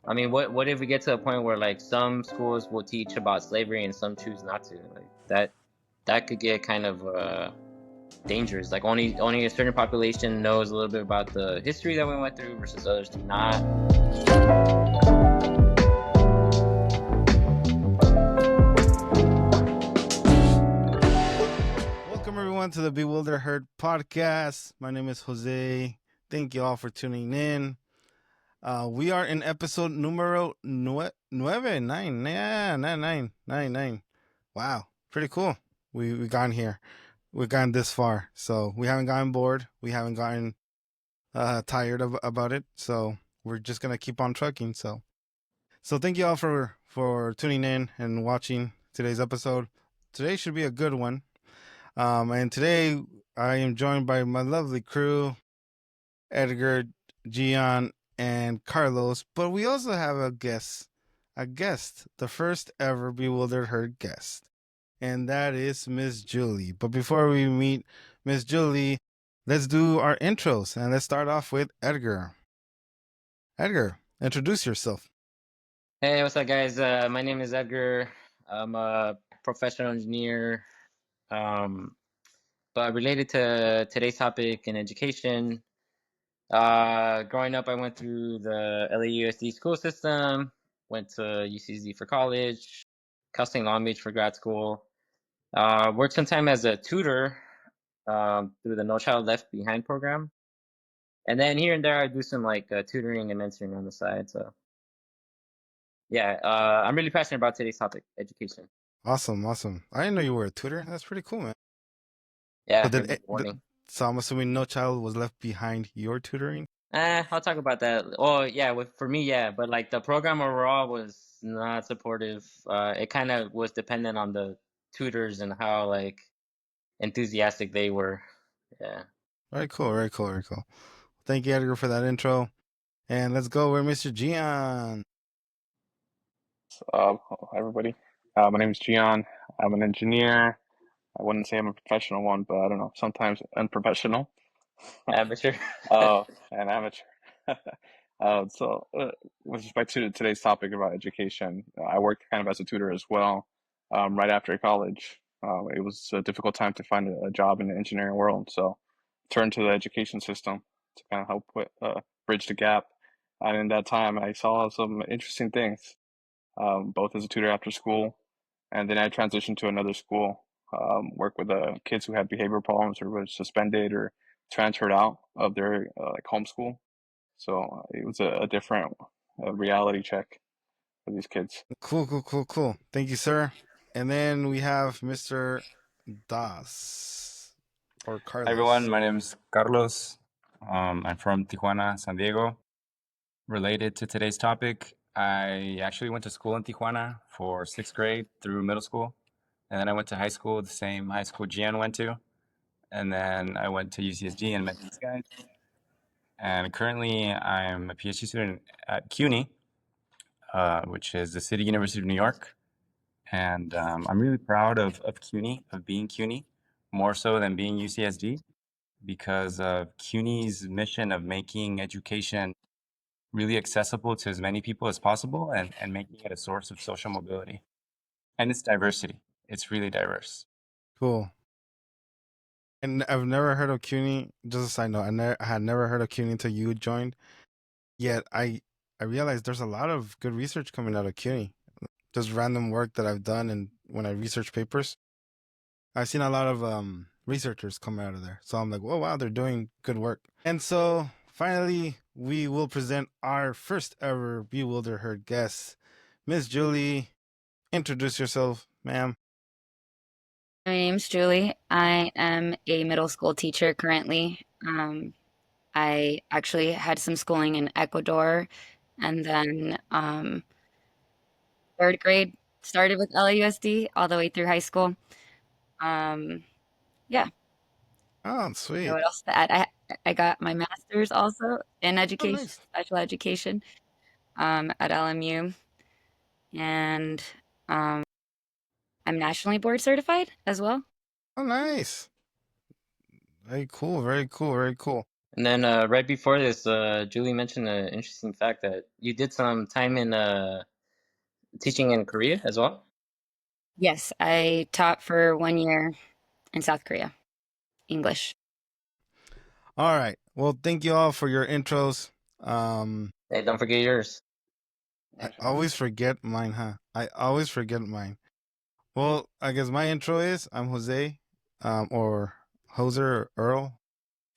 I mean, what if we get to a point where like some schools will teach about slavery and some choose not to? Like that could get kind of dangerous. Like only a certain population knows a little bit about the history that we went through versus others do not. Welcome everyone to the Bewildered podcast. My name is Jose. Thank you all for tuning in. We are in episode numero nine. Yeah, nine. Wow, pretty cool. We gotten here. We've gotten this far. So we haven't gotten bored. We haven't gotten tired about it. So we're just gonna keep on trucking. So thank you all for tuning in and watching today's episode. Today should be a good one. And today I am joined by my lovely crew, Edgar, Gian, and Carlos. But we also have a guest, the first ever Bewildered guest, and that is Miss Julie. But before we meet Miss Julie, let's do our intros, and let's start off with Edgar. Edgar, introduce yourself. Hey, what's up, guys? My name is Edgar. I'm a professional engineer. But related to today's topic in education, growing up, I went through the LAUSD school system, went to UCZ for college, Cal State Long Beach for grad school. Worked some time as a tutor through the No Child Left Behind program. And then here and there, I do some like tutoring and mentoring on the side. So yeah, I'm really passionate about today's topic, education. Awesome. I didn't know you were a tutor. That's pretty cool, man. So Yeah, did early warning. so I'm assuming no child was left behind your tutoring? I'll talk about that. Oh, yeah, for me, yeah, but like the program overall was not supportive. It kind of was dependent on the tutors and how like enthusiastic they were. Yeah. Very cool. Thank you, Edgar, for that intro. And let's go with Mr. Gian. Hi everybody. My name is Gian. I'm an engineer. I wouldn't say I'm a professional one, but I don't know, sometimes unprofessional. Amateur. And amateur. With respect to today's topic about education, I worked kind of as a tutor as well, right after college. It was a difficult time to find a job in the engineering world, so turned to the education system to kind of help bridge the gap. And in that time, I saw some interesting things, both as a tutor after school, and then I transitioned to another school, work with kids who had behavior problems or were suspended or transferred out of their like homeschool. So it was a different reality check for these kids. Cool. Thank you, sir. And then we have Mr. Das or Hi everyone, Carlos. my name is Carlos. I'm from Tijuana, San Diego. Related to today's topic, I actually went to school in Tijuana for 6th grade through middle school. And then I went to high school, the same high school Gian went to. And then I went to UCSG and met these guys. And currently I'm a PhD student at CUNY, which is the City University of New York. And I'm really proud of CUNY, of being CUNY, more so than being UCSD, because of CUNY's mission of making education really accessible to as many people as possible and making it a source of social mobility. And it's diversity. It's really diverse. Cool. And I've never heard of CUNY. Just a side note, I had never heard of CUNY until you joined. Yet I realized there's a lot of good research coming out of CUNY. Just random work that I've done, and when I research papers, I've seen a lot of researchers come out of there. So I'm like, oh wow, they're doing good work. And so finally, we will present our first ever Bewildered guest, Miss Julie. Introduce yourself, ma'am. My name's Julie. I am a middle school teacher currently. I actually had some schooling in Ecuador, and then third grade started with LAUSD all the way through high school. Yeah. Oh, So sweet. what else to add? I got my master's also in Oh, education, nice. special education, at LMU, and I'm nationally board certified as well. Oh, nice. Very cool. And then right before this, Julie mentioned an interesting fact that you did some time in teaching in Korea as well. Yes, I taught for 1 year in South Korea, English. All right. Well, thank you all for your intros. Hey, don't forget yours. I always forget mine, huh? I always forget mine. Well, I guess my intro is I'm Jose, or Hoser or Earl.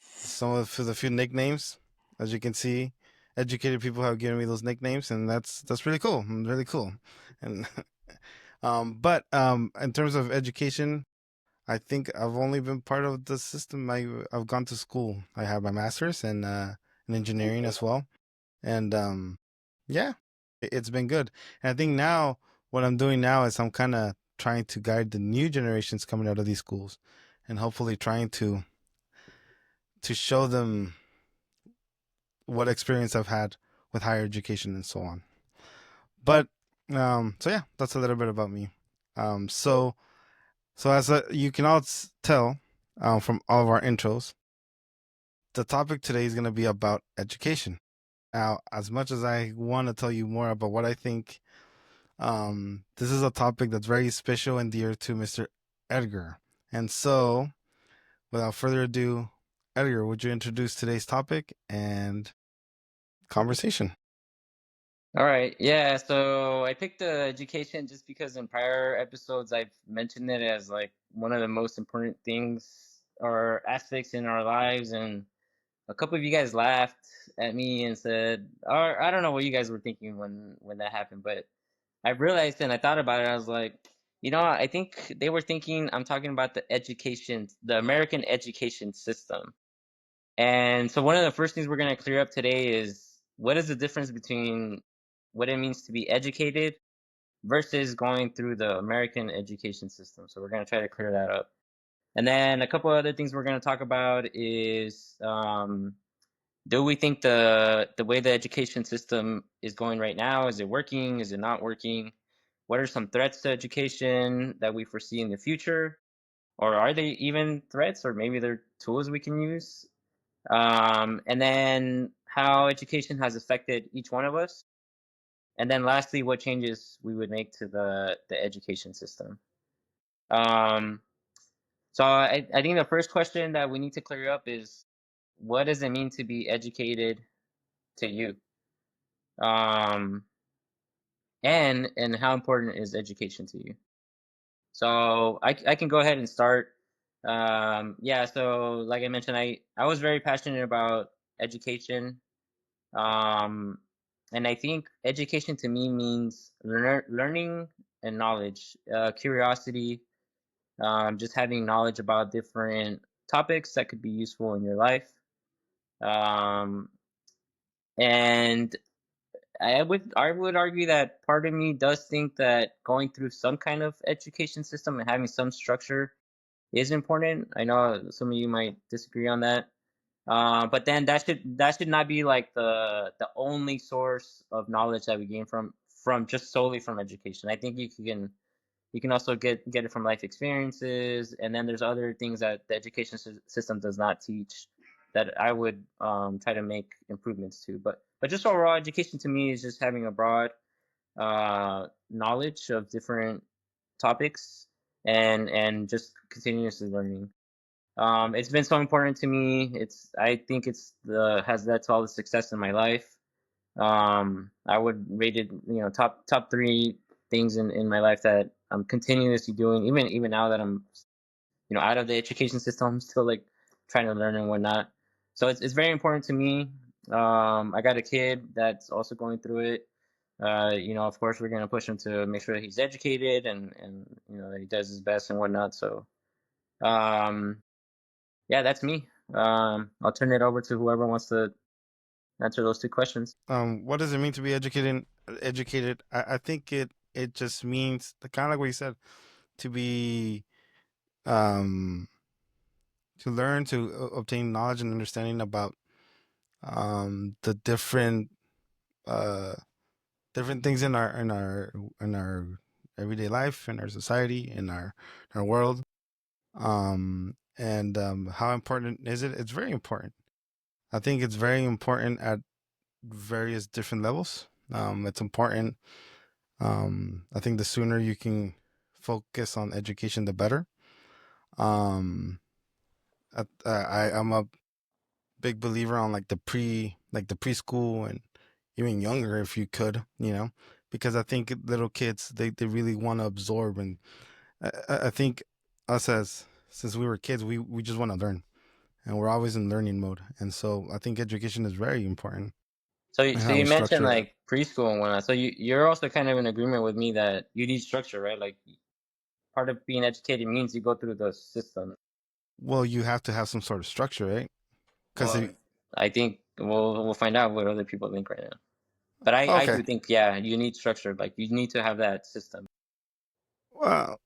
Some of the few nicknames, as you can see, educated people have given me those nicknames, and that's really cool. Really cool. And but in terms of education, I think I've only been part of the system. I've gone to school. I have my master's in engineering as well, and yeah, it's been good. And I think now what I'm doing now is I'm kind of trying to guide the new generations coming out of these schools, and hopefully trying to show them what experience I've had with higher education and so on. But so yeah, that's a little bit about me. So as you can all tell from all of our intros, the topic today is going to be about education. Now, as much as I want to tell you more about what I think, this is a topic that's very special and dear to Mr. Edgar. And so, without further ado, Edgar, would you introduce today's topic and conversation? All right. Yeah. So I picked education just because in prior episodes I've mentioned it as like one of the most important things or aspects in our lives, and a couple of you guys laughed at me and said, or I don't know what you guys were thinking when that happened, but I realized and I thought about it. I was like, I think they were thinking I'm talking about the American education system. And so one of the first things we're going to clear up today is what is the difference between what it means to be educated versus going through the American education system. So we're going to try to clear that up. And then a couple other things we're going to talk about is do we think the way the education system is going right now, is it working? Is it not working? What are some threats to education that we foresee in the future? Or are they even threats, or maybe they're tools we can use? And then how education has affected each one of us. And then lastly, what changes we would make to the education system. Um, so I think the first question that we need to clear up is, what does it mean to be educated to you? Um, and how important is education to you? So I can go ahead and start. Yeah, so like I mentioned, I was very passionate about education. Um, and I think education to me means learning and knowledge, curiosity, just having knowledge about different topics that could be useful in your life. Um, and I would argue that part of me does think that going through some kind of education system and having some structure is important. I know some of you might disagree on that. But then that should not be like the only source of knowledge that we gain from just solely from education. I think you can also get it from life experiences, and then there's other things that the education system does not teach that I would try to make improvements to. But just overall, education to me is just having a broad knowledge of different topics and just continuously learning. It's been so important to me. I think it's the has led to all the success in my life. I would rate it, top three things in my life that I'm continuously doing, even now that I'm, out of the education system. I'm still like trying to learn and whatnot. So it's very important to me. I got a kid that's also going through it. Of course, we're gonna push him to make sure that he's educated and that he does his best and whatnot. So, um, yeah, that's me. I'll turn it over to whoever wants to answer those two questions. What does it mean to be educated? Educated. I think it just means the kind of like what you said, to be um to learn, to obtain knowledge and understanding about the uh different things in our everyday life, in our society, in our world. And how important is it? It's very important. I think it's very important at various different levels. It's important. I think the sooner you can focus on education, the better. Um, I'm a big believer on like the preschool and even younger if you could, because I think little kids they really want to absorb, and I think us as since we were kids we just want to learn, and we're always in learning mode, and so I think education is very important and So how you we mentioned structure it. like preschool and whatnot. So you're also kind of in agreement with me that you need structure, right? Like part of being educated means you go through the system. Well, you have to have some sort of structure, right? Because Well, I think we'll find out what other people think right now. But I okay, do think, yeah, you need structure. Like you need to have that system. well,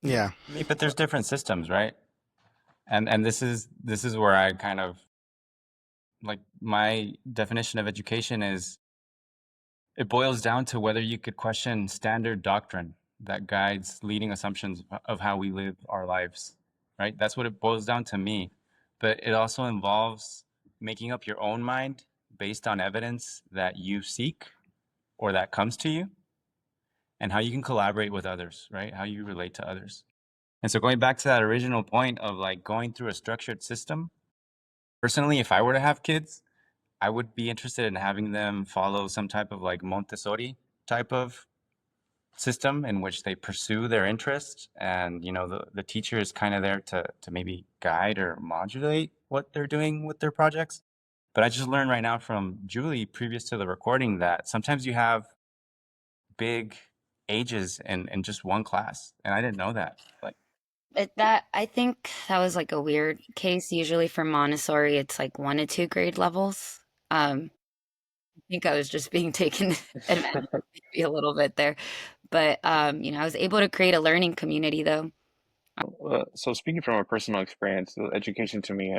yeah, I mean, but there's different systems, right? And this is where I kind of like my definition of education is it boils down to whether you could question standard doctrine that guides leading assumptions of how we live our lives, right? That's what it boils down to me. But it also involves making up your own mind based on evidence that you seek or that comes to you, and how you can collaborate with others, right? How you relate to others. And so going back to that original point of like going through a structured system, personally, if I were to have kids, I would be interested in having them follow some type of like Montessori type of system in which they pursue their interests, and the teacher is kind of there to maybe guide or modulate what they're doing with their projects. But I just learned right now from Julie previous to the recording that sometimes you have big ages in just one class, and I didn't know that. Like, I think that was like a weird case. Usually for Montessori, it's like 1 to 2 grade levels. I think I was just being taken advantage of maybe a little bit there. But I was able to create a learning community though. So speaking from a personal experience, education to me,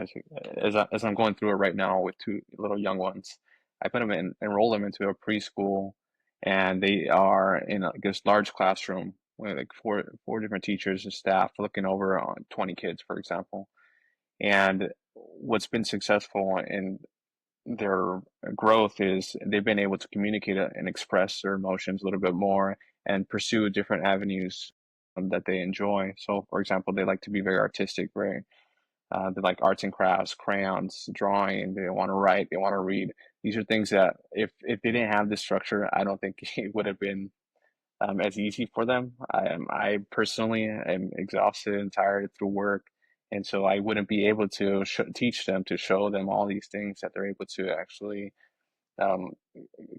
as I'm going through it right now with two little young ones, I put them enroll them into a preschool, and they are in this large classroom with like four different teachers and staff looking over on 20 kids, for example. And what's been successful in their growth is they've been able to communicate and express their emotions a little bit more and pursue different avenues that they enjoy. So, for example, they like to be very artistic, very they like arts and crafts, crayons, drawing. They want to write, they want to read. These are things that if they didn't have this structure, I don't think it would have been as easy for them. I personally am exhausted and tired through work, and so I wouldn't be able to teach them to show them all these things that they're able to actually um,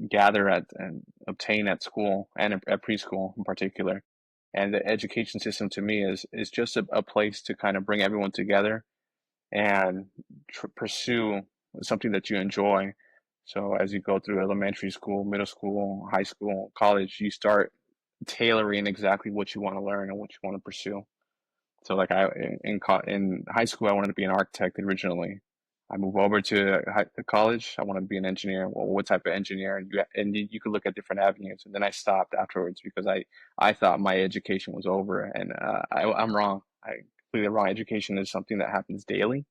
gather at and obtain at school and at preschool in particular. And the education system to me is just a place to kind of bring everyone together and pursue something that you enjoy. So as you go through elementary school, middle school, high school, college, you start tailoring exactly what you want to learn and what you want to pursue. So like in high school, I wanted to be an architect originally. I moved over to college. I wanted to be an engineer. Well, what type of engineer? And you could look at different avenues. And then I stopped afterwards because I thought my education was over, and I'm wrong. I completely wrong. Education is something that happens daily,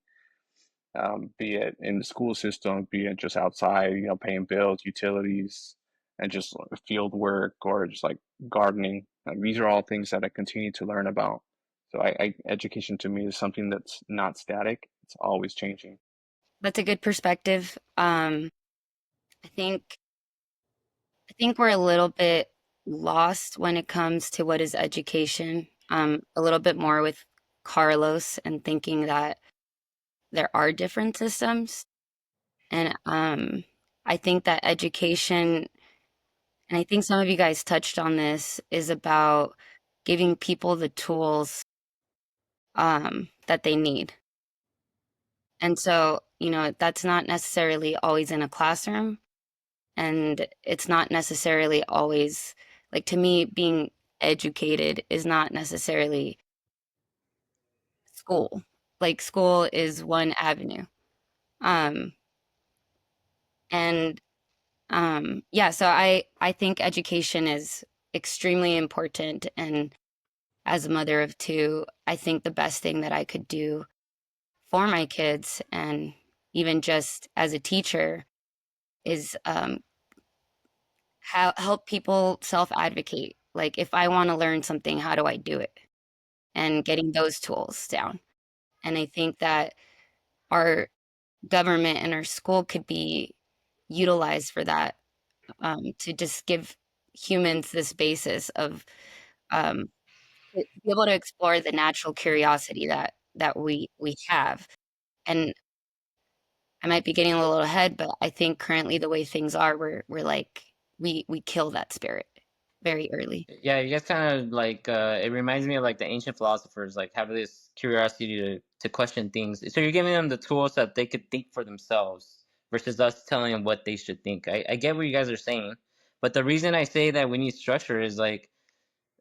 be it in the school system, be it just outside, paying bills, utilities, and just field work or just like gardening. These are all things that I continue to learn about. So education to me is something that's not static. It's always changing. That's a good perspective. I think I think we're a little bit lost when it comes to what is education. A little bit more with Carlos and thinking that there are different systems. And I think that education, and I think some of you guys touched on this, is about giving people the tools that they need. And so, that's not necessarily always in a classroom. And it's not necessarily always, like, to me, being educated is not necessarily school. Like, school is one avenue. Um, and yeah, so I think education is extremely important. And as a mother of two, I think the best thing that I could do for my kids and even just as a teacher, is help people self-advocate. Like, if I want to learn something, how do I do it? And getting those tools down. And I think that our government and our school could be utilized for that, to just give humans this basis of to be able to explore the natural curiosity that we have. And I might be getting a little ahead, but I think currently the way things are, we're like we kill that spirit very early. Yeah, you guys kind of like it reminds me of like the ancient philosophers, like have this curiosity to question things. So you're giving them the tools that they could think for themselves versus us telling them what they should think. I get what you guys are saying, but the reason I say that we need structure is like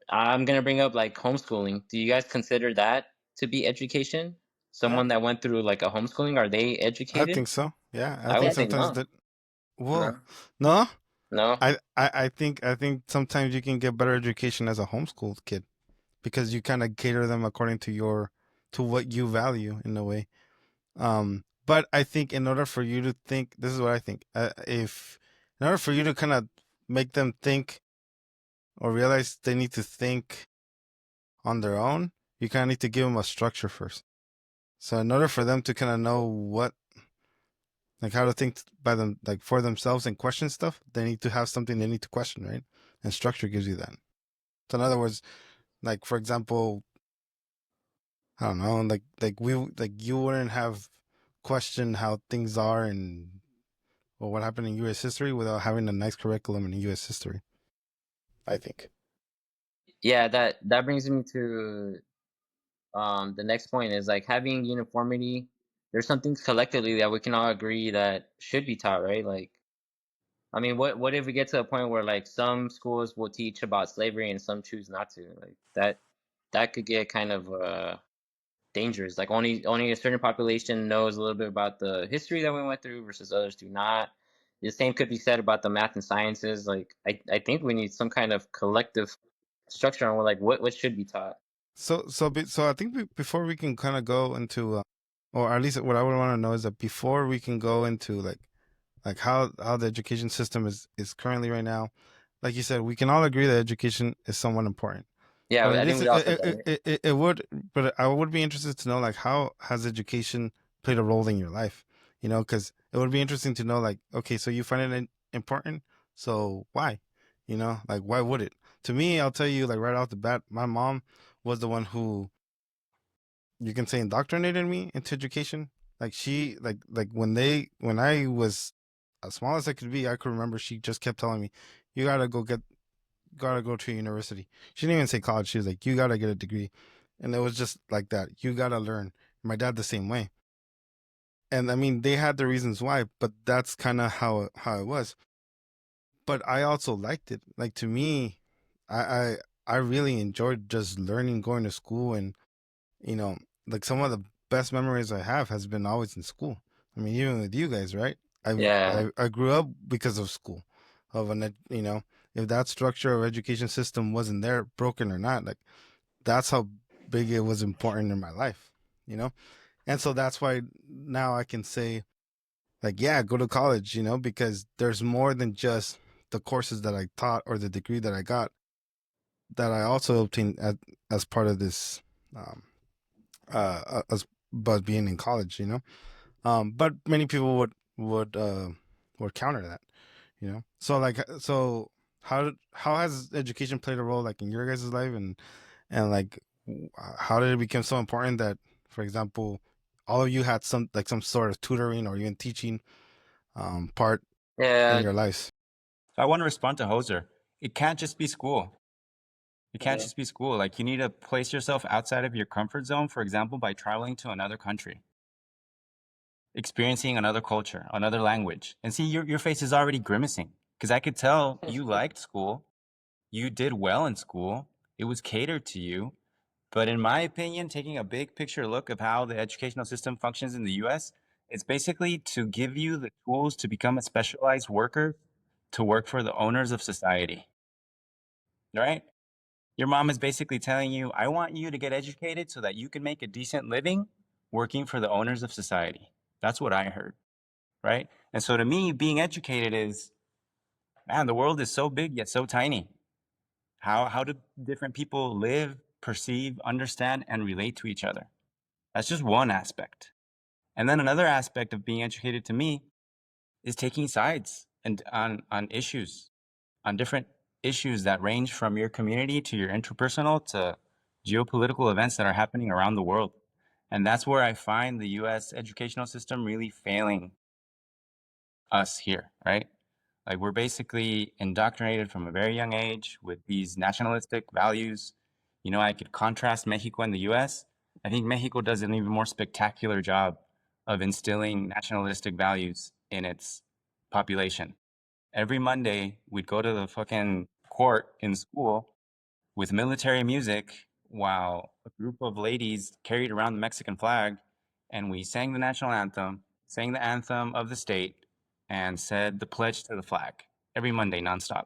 I'm gonna bring up like homeschooling. Do you guys consider that to be education? Yeah, Someone that went through like a homeschooling, are they I educated? think so. Yeah, I I think would Yes. say sometimes no. that. Whoa, No. no. No. I think sometimes you can get better education as a homeschooled kid because you kind of cater them according to what you value in a way. But I think in order for you to think, this is what I think. If in order for you to kind of make them think or realize they need to think on their own, you kind of need to give them a structure first. So in order for them to kind of know what, like how to think by them, like for themselves and question stuff, they need to have something they need to question, right? And structure gives you that. So in other words, like for example, I don't know, like you wouldn't have questioned how things are and or what happened in U.S. history without having a nice curriculum in U.S. history. I think. Yeah, that brings me to the next point is like having uniformity. There's some things collectively that we can all agree that should be taught, right? Like, I mean, what if we get to a point where like some schools will teach about slavery and some choose not to? Like that could get kind of dangerous. Like only a certain population knows a little bit about the history that we went through versus others do not. The same could be said about the math and sciences. Like I think we need some kind of collective structure on like what should be taught. So I think before we can kind of go into, or at least what I would want to know is that before we can go into like how the education system is currently right now, like you said, we can all agree that education is somewhat important. Yeah, But I it think is we all said that, right? it would, but I would be interested to know like how has education played a role in your life, because it would be interesting to know like, okay, so you find it important, so why, like why would it? To me, I'll tell you like right off the bat, my mom was the one who, you can say, indoctrinated me into education. Like she like when I was as small as I could be, I could remember she just kept telling me, you gotta go to university. She didn't even say college. She was like, you gotta get a degree. And it was just like that. You gotta learn. My dad the same way. And I mean, they had the reasons why, but that's kind of how it was. But I also liked it. Like to me, I I, I really enjoyed just learning, going to school, and you know, like some of the best memories I have has been always in school. I mean, even with you guys, right? Yeah. I grew up because of school, if that structure of education system wasn't there, broken or not, like that's how big it was important in my life, and so that's why now I can say, like, yeah, go to college, because there's more than just the courses that I taught or the degree that I got that I also obtained as part of this, um, as but being in college, but many people would counter that, so like, so how has education played a role like in your guys' life, and like how did it become so important that, for example, all of you had some sort of tutoring or even teaching part in Yeah. your lives? So I want to respond to Hoser. It can't just be school. It can't Yeah. just be school. Like you need to place yourself outside of your comfort zone, for example, by traveling to another country, experiencing another culture, another language. And see, your face is already grimacing because I could tell you liked school. You did well in school. It was catered to you. But in my opinion, taking a big picture look of how the educational system functions in the US, it's basically to give you the tools to become a specialized worker to work for the owners of society, right? Your mom is basically telling you, I want you to get educated so that you can make a decent living working for the owners of society. That's what I heard. right? And so to me, being educated is, man, the world is so big yet so tiny. How do different people live, perceive, understand, and relate to each other? That's just one aspect. And then another aspect of being educated to me is taking sides and on issues, on different issues that range from your community to your interpersonal to geopolitical events that are happening around the world. And that's where I find the US educational system really failing us here, right? Like we're basically indoctrinated from a very young age with these nationalistic values. You know, I could contrast Mexico and the US. I think Mexico does an even more spectacular job of instilling nationalistic values in its population. Every Monday, we'd go to the fucking court in school with military music while a group of ladies carried around the Mexican flag, and we sang the national anthem, sang the anthem of the state, and said the pledge to the flag every Monday nonstop.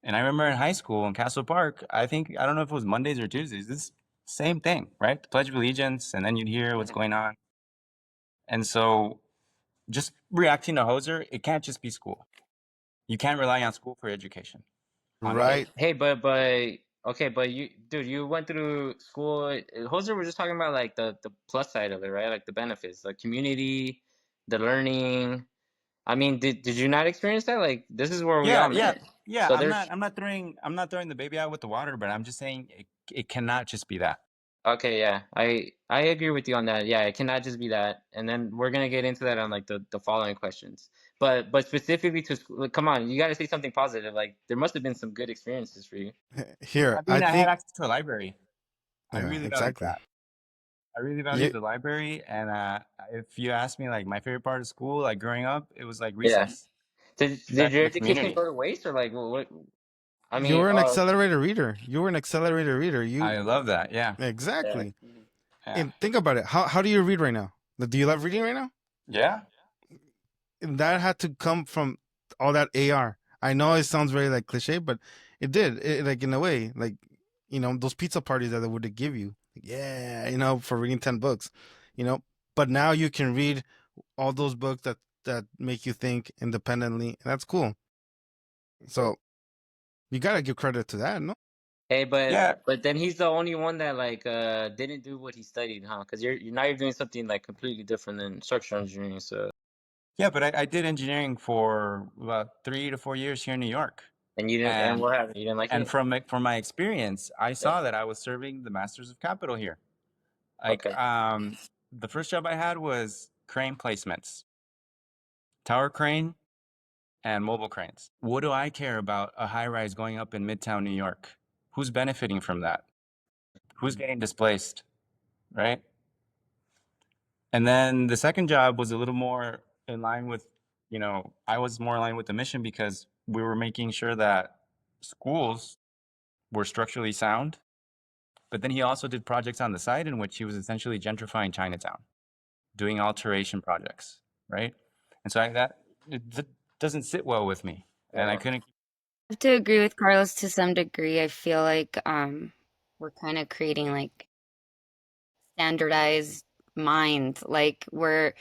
And I remember in high school in Castle Park, I don't know if it was Mondays or Tuesdays, this same thing, right? The Pledge of Allegiance, and then you'd hear what's going on. And so just reacting to Hoser, it can't just be school. You can't rely on school for education. Right. Hey, but okay, but you, dude, you went through school. Hoser, we're just talking about like the plus side of it, right? Like the benefits, the community, the learning. I mean, did you not experience that? Like, this is where we all met. So there's I'm not throwing the baby out with the water, but I'm just saying it cannot just be that. okay, yeah, I agree with you on that. Yeah, it cannot just be that. And then we're gonna get into that on like the following questions. But specifically to school, like, come on, you got to say something positive. Like, there must have been some good experiences for you. Here, I I mean, I had think. access to a library. I Yeah, really valued exactly. that. I really Yeah, valued the library, and if you ask me, like my favorite part of school, like growing up, it was like Yeah. recess. Did Back in your the education community. go to waste or like what? I you mean, were an accelerator reader. You were an accelerator reader. You I love that. Yeah. yeah. exactly. Yeah. And think about it. How do you read right now? Do you love reading right now? Yeah. And that had to come from all that AR. I know it sounds very like cliche, but it did. Like in a way, like those pizza parties that they would give you. Yeah, for reading 10 books, you know. But now you can read all those books that make you think independently. That's cool. So you gotta give credit to that, no? Hey, Yeah. but then he's the only one that like didn't do what he studied, huh? Because you're doing something like completely different than structural engineering. So Yeah, but I did engineering for about 3 to 4 years here in New York. and you didn't, and And what happened? You didn't like and it? from my experience, I Yeah. saw that I was serving the masters of capital here. Like Okay. the first job I had was crane placements. Tower crane and mobile cranes. What do I care about a high rise going up in Midtown New York? Who's benefiting from that? Who's getting displaced, right? And then the second job was a little more in line with, I was more in line with the mission because we were making sure that schools were structurally sound. But then he also did projects on the side in which he was essentially gentrifying Chinatown, doing alteration projects, right? And so that doesn't sit well with me, and I Yeah. couldn't. I have to agree with Carlos to some degree. I feel like we're kind of creating like standardized mind, like we're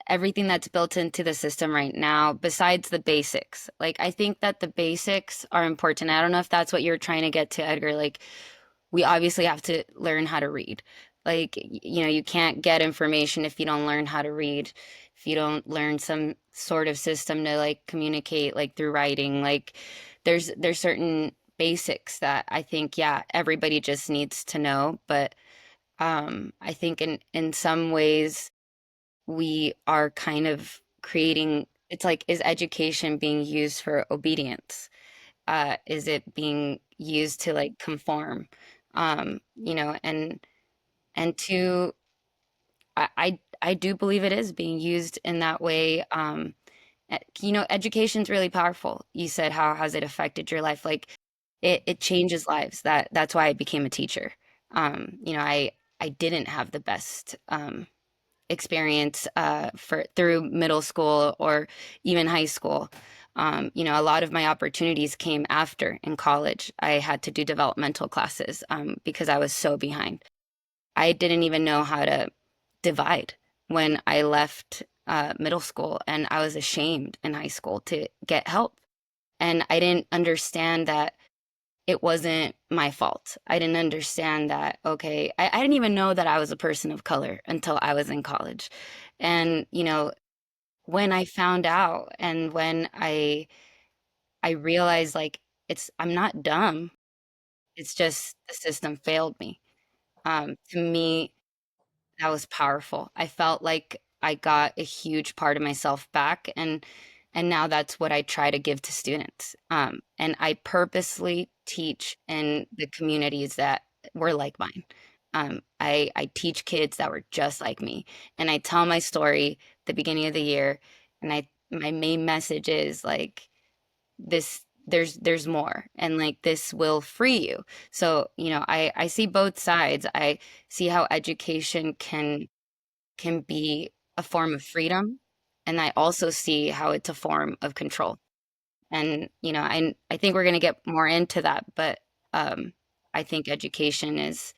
everything that's built into the system right now, besides the basics. Like I think that the basics are important. I don't know if that's what you're trying to get to, Edgar. Like we obviously have to learn how to read. Like you can't get information if you don't learn how to read, if you don't learn some sort of system to like communicate like through writing. Like there's certain basics that I think yeah, everybody just needs to know, but I think in some ways we are kind of creating it's like is education being used for obedience? Is it being used to like conform? And to I do believe it is being used in that way. Education's really powerful. You said how has it affected your life? Like it changes lives. That's why I became a teacher. I didn't have the best experience for through middle school or even high school. A lot of my opportunities came after in college. I had to do developmental classes because I was so behind. I didn't even know how to divide when I left middle school, and I was ashamed in high school to get help. And I didn't understand that it wasn't my fault. I didn't understand that, okay, I didn't even know that I was a person of color until I was in college. And, when I found out and when I realized like I'm not dumb. It's just the system failed me. To me, that was powerful. I felt like I got a huge part of myself back, and now that's what I try to give to students. And I purposely teach in the communities that were like mine. I teach kids that were just like me, and I tell my story at the beginning of the year, and my main message is like this there's more, and like this will free you. So I see both sides. I see how education can be a form of freedom, and I also see how it's a form of control. And I think we're going to get more into that, but I think education is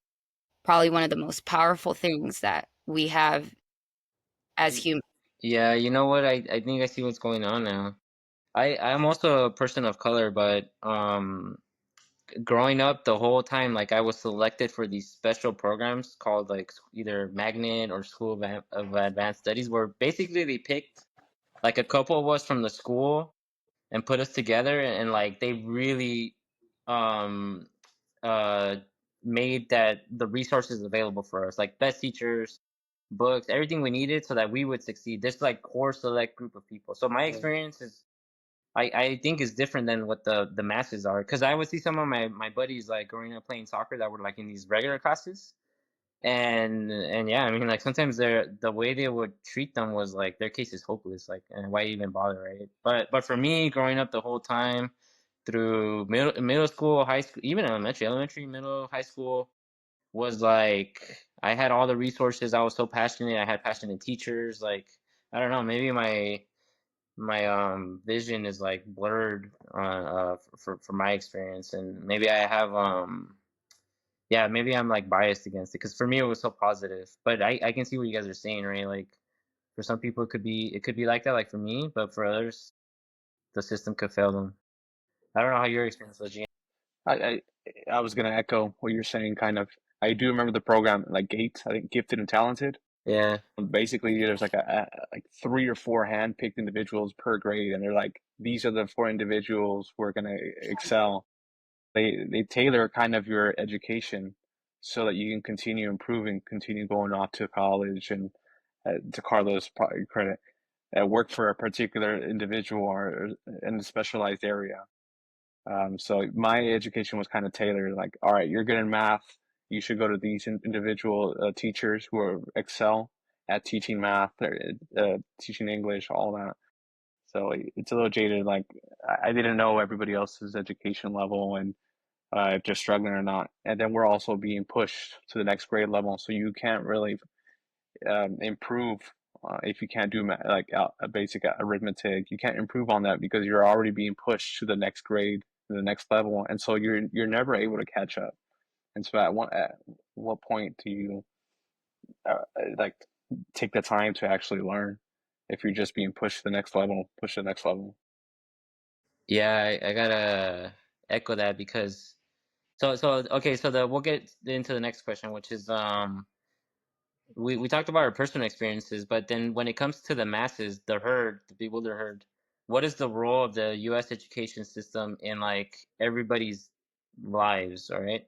probably one of the most powerful things that we have as humans. Yeah, you know what? I think I see what's going on now. I'm also a person of color, but growing up the whole time, like I was selected for these special programs called like either Magnet or School of Advanced Studies, where basically they picked like a couple of us from the school and put us together, and like they really um uh made that the resources available for us, like best teachers, books, everything we needed so that we would succeed. This like core select group of people. So my experience is I think is different than what the masses are, because I would see some of my buddies like growing up playing soccer that were like in these regular classes, and yeah, I mean like sometimes the way they would treat them was like their case is hopeless, like, and why even bother, right? But for me, growing up the whole time through middle school, high school, even elementary, middle, high school, was like I had all the resources. I was so passionate. I had passionate teachers. Like I don't know, maybe my vision is like blurred for my experience, and maybe I have yeah, maybe I'm like biased against it, because for me it was so positive. But I can see what you guys are saying, right? Like for some people it could be like that, like for me, but for others the system could fail them. I don't know how your experience was, Gian. I, I I was gonna echo what you're saying, kind of. I do remember the program, like GATE, I think Gifted and Talented. Yeah. Basically, there's like like 3 or 4 hand-picked individuals per grade, and they're like, these are the 4 individuals who are gonna excel. They tailor kind of your education so that you can continue improving, continue going off to college, and to Carlos' credit, work for a particular individual or in a specialized area. So my education was kind of tailored, like, all right, you're good in math, you should go to these individual teachers who are excel at teaching math or teaching English, all that. So it's a little jaded. Like I didn't know everybody else's education level, and if they're struggling or not. And then we're also being pushed to the next grade level, so you can't really improve if you can't do like a basic arithmetic. You can't improve on that because you're already being pushed to the next grade, to the next level, and so you're never able to catch up. And so at what point do you like take the time to actually learn if you're just being pushed to the next level, push to the next level? Yeah, I gotta echo that, because so okay, so we'll get into the next question, which is we talked about our personal experiences, but then when it comes to the masses, the herd, the bewildered herd, what is the role of the US education system in like everybody's lives, all right?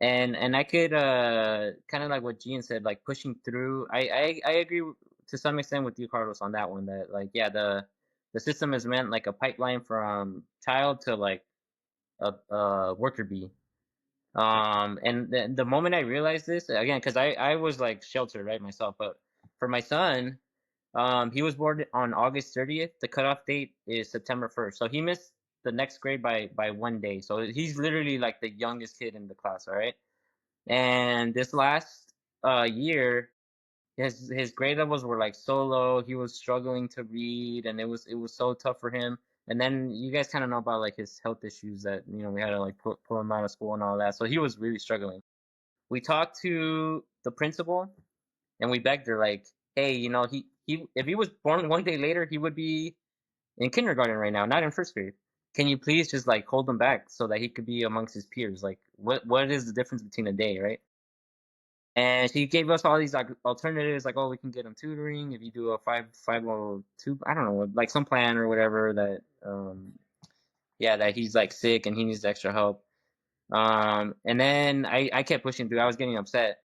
And I could kind of like what Gian said, like pushing through. I agree to some extent with you, Carlos, on that one, that like yeah, the system is meant like a pipeline from child to like a worker bee. And the moment I realized this, again, because I was like sheltered, right, myself, but for my son, he was born on August 30th. The cutoff date is September 1st, so he missed the next grade by one day. So he's literally like the youngest kid in the class, all right? And this last year, his grade levels were like so low. He was struggling to read, and it was so tough for him. And then you guys kind of know about like his health issues, that we had to like pull him out of school and all that. So he was really struggling. We talked to the principal, and we begged her like, hey, if he was born one day later, he would be in kindergarten right now, not in first grade. Can you please just like hold him back so that he could be amongst his peers? Like, what is the difference between a day, right? And she gave us all these like alternatives, like, oh, we can get him tutoring if you do a 502, I don't know, like some plan or whatever that, yeah, that he's like sick and he needs extra help. And then I kept pushing through. I was getting upset,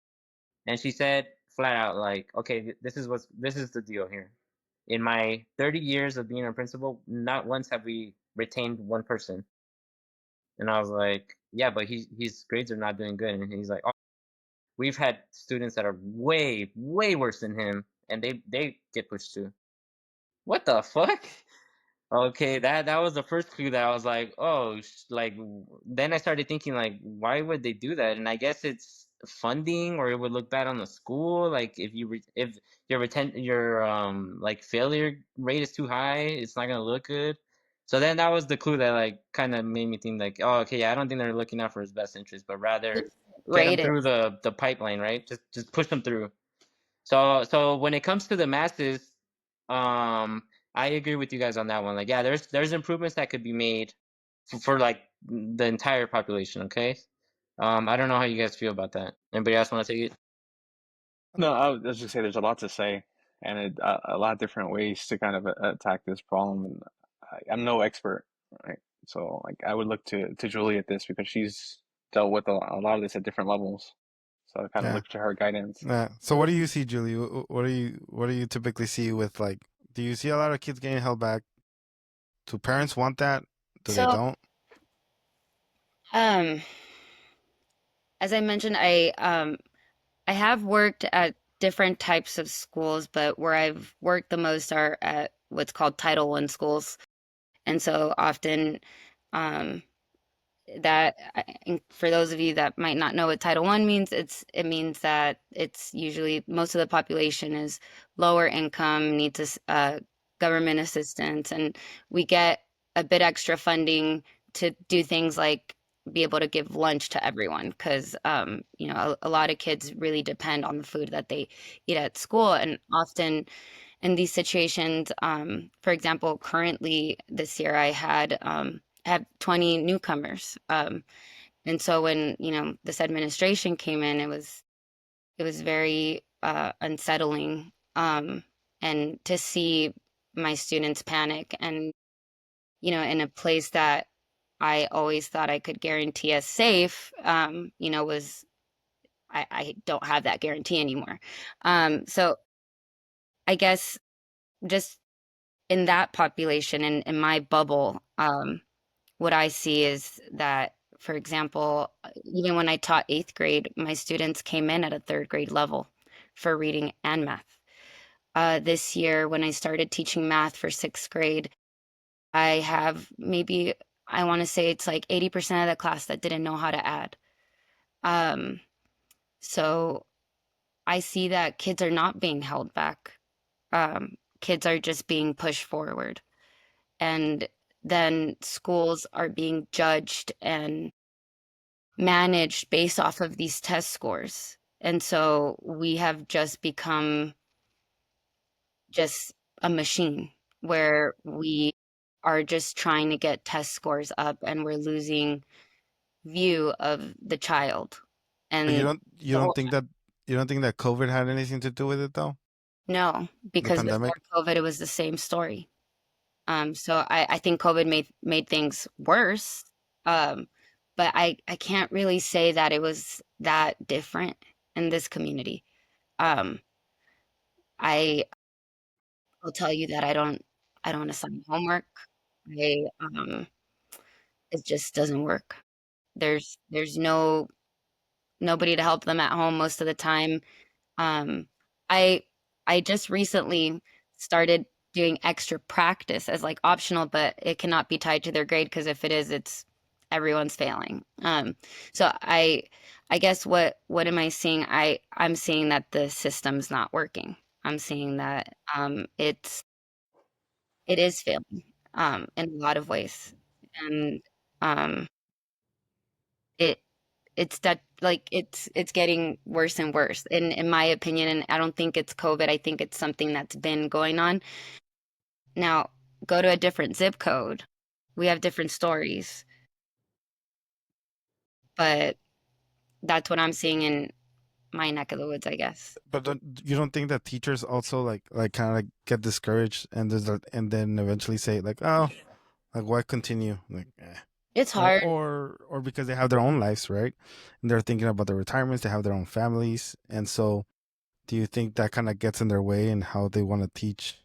and she said flat out, like, okay, this is the deal here. In my 30 years of being a principal, not once have we retained one person. And I was like, yeah, but his grades are not doing good. And he's like, oh, we've had students that are way, way worse than him, and they get pushed too. What the fuck? Okay, that was the first clue that I was like, oh, like then I started thinking like, why would they do that? And I guess it's funding, or it would look bad on the school. Like if your like failure rate is too high, it's not gonna look good. So then that was the clue that like kind of made me think like, oh, okay, yeah, I don't think they're looking out for his best interest, but rather get him Rated. through the pipeline, right? Just push him through. So when it comes to the masses, I agree with you guys on that one. Like, yeah, there's improvements that could be made for like the entire population. Okay. I don't know how you guys feel about that. Anybody else want to take it? No, I was just say there's a lot to say, and a lot of different ways to kind of attack this problem. And I'm no expert, right? So like I would look to Julie at this because she's dealt with a lot of this at different levels. So I kind of Yeah. look to her guidance. Yeah. So what do you see, Julie? What do you typically see with like? Do you see a lot of kids getting held back? Do parents want that? Do they So, don't? as I mentioned, I have worked at different types of schools, but where I've worked the most are at what's called Title I schools. And so often, um, and for those of you that might not know what Title I means, it means that it's usually most of the population is lower income, needs government assistance, and we get a bit extra funding to do things like be able to give lunch to everyone because a lot of kids really depend on the food that they eat at school, and often in these situations, for example, currently this year I have 20 newcomers. And so when, this administration came in, it was very unsettling. And to see my students panic and, in a place that I always thought I could guarantee as safe, was I don't have that guarantee anymore. So I guess just in that population in my bubble, what I see is that, for example, even when I taught eighth grade, my students came in at a third grade level for reading and math. This year, when I started teaching math for sixth grade, I have maybe, I want to say it's like 80% of the class that didn't know how to add. Um, so I see that kids are not being held back. Kids are just being pushed forward. And then schools are being judged and managed based off of these test scores. And so we have just become just a machine where we are just trying to get test scores up and we're losing view of the child. But And you the don't whole think that COVID had anything to do with it though? no, The because before pandemic? COVID, it was the same story. So I think COVID made things worse. Um, but I can't really say that it was that different in this community. Um, I will tell you that I don't assign homework. I it just doesn't work. There's nobody to help them at home most of the time. Um, I I just recently started doing extra practice as like optional, but it cannot be tied to their grade because if it is, it's everyone's failing. So I guess what am I seeing? I'm seeing that the system's not working. I'm seeing that it is failing in a lot of ways, and um, it it's that like it's getting worse and worse in my opinion, and I don't think it's COVID. I think it's something that's been going on. Now, go to a different zip code. We have different stories, but that's what I'm seeing in my neck of the woods, I guess. But you don't think that teachers also like kind of like get discouraged and and then eventually say like, oh, like why continue? Like, It's hard. or because they have their own lives, right? And they're thinking about their retirements, they have their own families, and so do you think that kind of gets in their way in how they want to teach?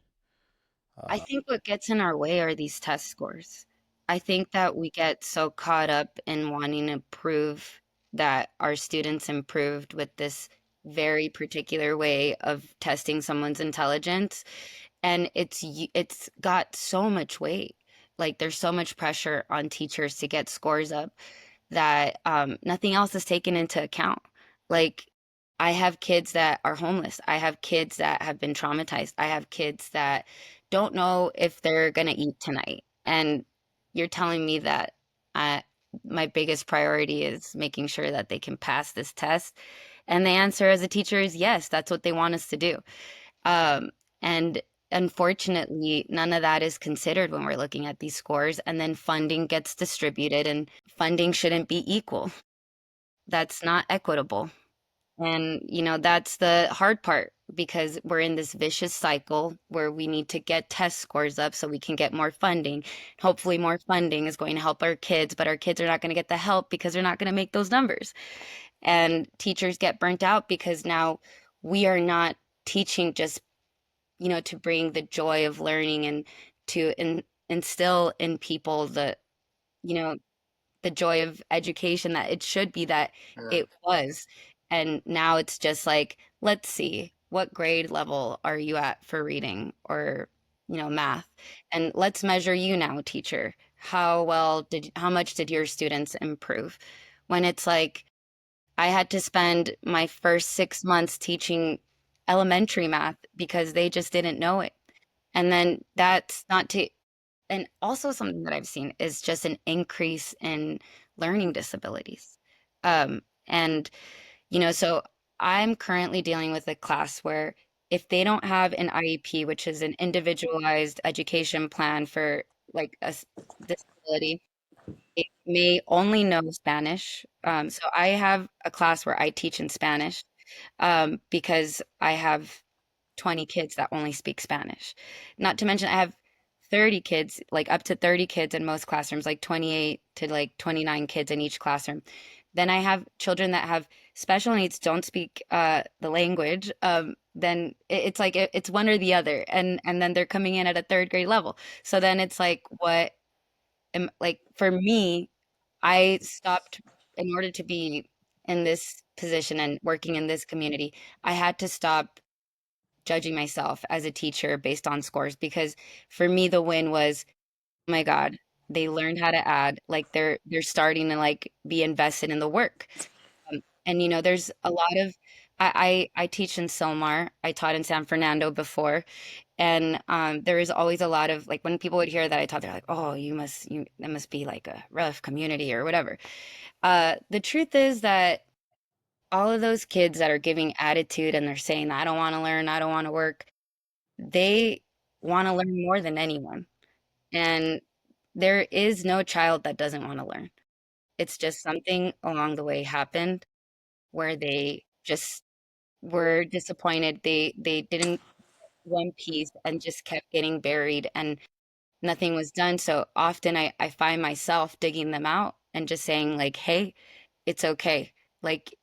I think what gets in our way are these test scores. I think that we get so caught up in wanting to prove that our students improved with this very particular way of testing someone's intelligence, and it's got so much weight. Like there's so much pressure on teachers to get scores up that nothing else is taken into account. Like, I have kids that are homeless. I have kids that have been traumatized. I have kids that don't know if they're going to eat tonight. And you're telling me that I, my biggest priority is making sure that they can pass this test. And the answer as a teacher is yes, that's what they want us to do. And unfortunately, none of that is considered when we're looking at these scores. And then funding gets distributed, and funding shouldn't be equal. That's not equitable. And, that's the hard part because we're in this vicious cycle where we need to get test scores up so we can get more funding. Hopefully, more funding is going to help our kids, but our kids are not going to get the help because they're not going to make those numbers. And teachers get burnt out because now we are not teaching just to bring the joy of learning and to instill in people you know, the joy of education that it should be that it was. And now it's just like, let's see, what grade level are you at for reading or, math? And let's measure you now, teacher. How much did your students improve? When it's like, I had to spend my first 6 months teaching elementary math because they just didn't know it. And then that's not to, and also something that I've seen is just an increase in learning disabilities. And, so I'm currently dealing with a class where if they don't have an IEP, which is an individualized education plan for like disability, they may only know Spanish. So I have a class where I teach in Spanish because I have 20 kids that only speak Spanish. Not to mention, I have 30 kids, like up to 30 kids in most classrooms, like 28 to like 29 kids in each classroom. Then I have children that have special needs, don't speak the language. Then it's like it's one or the other, and then they're coming in at a third grade level. So then it's like, like for me, I stopped in order to be in this position and working in this community. I had to stop judging myself as a teacher based on scores because for me the win was, oh my God, they learned how to add, like they're starting to like be invested in the work. And there's a lot of I teach in Silmar. I taught in San Fernando before, and there is always a lot of like when people would hear that I taught, they're like, "Oh, that must be like a rough community or whatever." The truth is that all of those kids that are giving attitude and they're saying, "I don't want to learn, I don't want to work," they want to learn more than anyone. And there is no child that doesn't want to learn. It's just something along the way happened where they just were disappointed. They didn't one piece and just kept getting buried and nothing was done. So often I find myself digging them out and just saying like, hey, it's okay. Like,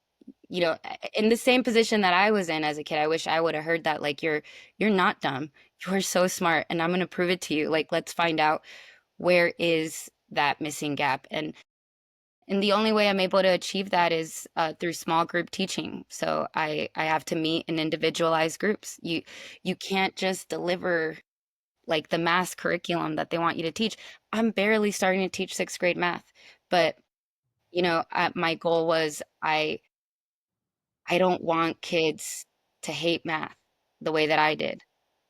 in the same position that I was in as a kid, I wish I would have heard that. Like, you're not dumb. You're so smart, and I'm gonna prove it to you. Like, let's find out where is that missing gap. And the only way I'm able to achieve that is through small group teaching. So I have to meet in individualized groups. You can't just deliver like the mass curriculum that they want you to teach. I'm barely starting to teach sixth grade math, but my goal was I don't want kids to hate math the way that I did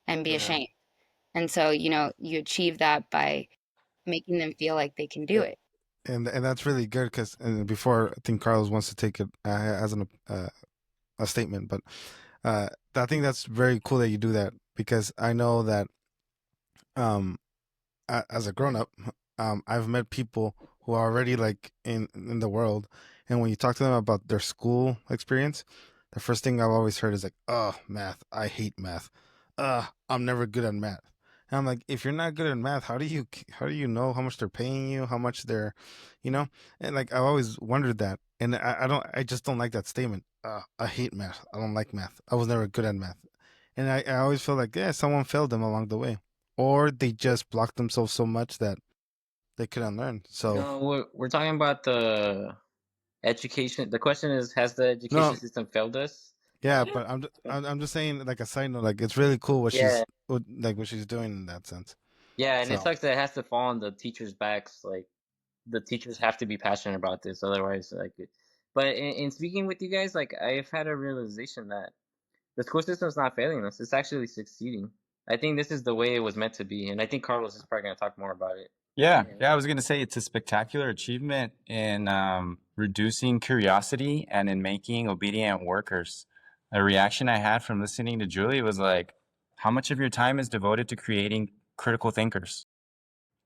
and be Yeah. ashamed. And so, you achieve that by making them feel like they can do Yeah. it. and that's really good because before I think Carlos wants to take it as a statement, but I think that's very cool that you do that because I know that um as a grown up, I've met people who are already like in the world, and when you talk to them about their school experience, the first thing I've always heard is like, "Oh, math! I hate math. I'm never good at math." And I'm like, if you're not good at math, how do you know how much they're paying you, how much they're, you know? And like I've always wondered that, and I just don't like that statement. I hate math. I don't like math. I was never good at math, and I always feel like yeah, someone failed them along the way or they just blocked themselves so much that they couldn't learn. So No, we're talking about the education. The question is, has the education no, system failed us? yeah, but I'm just saying like a side note, like it's really cool Yeah, what she's doing in that sense. yeah, and it So sucks that it has to fall on the teachers' backs. Like the teachers have to be passionate about this, otherwise, like. But in speaking with you guys, like I've had a realization that the school system's not failing us; it's actually succeeding. I think this is the way it was meant to be, and I think Carlos is probably gonna talk more about it. Yeah, I was going to say it's a spectacular achievement in reducing curiosity and in making obedient workers. A reaction I had from listening to Julie was like, how much of your time is devoted to creating critical thinkers?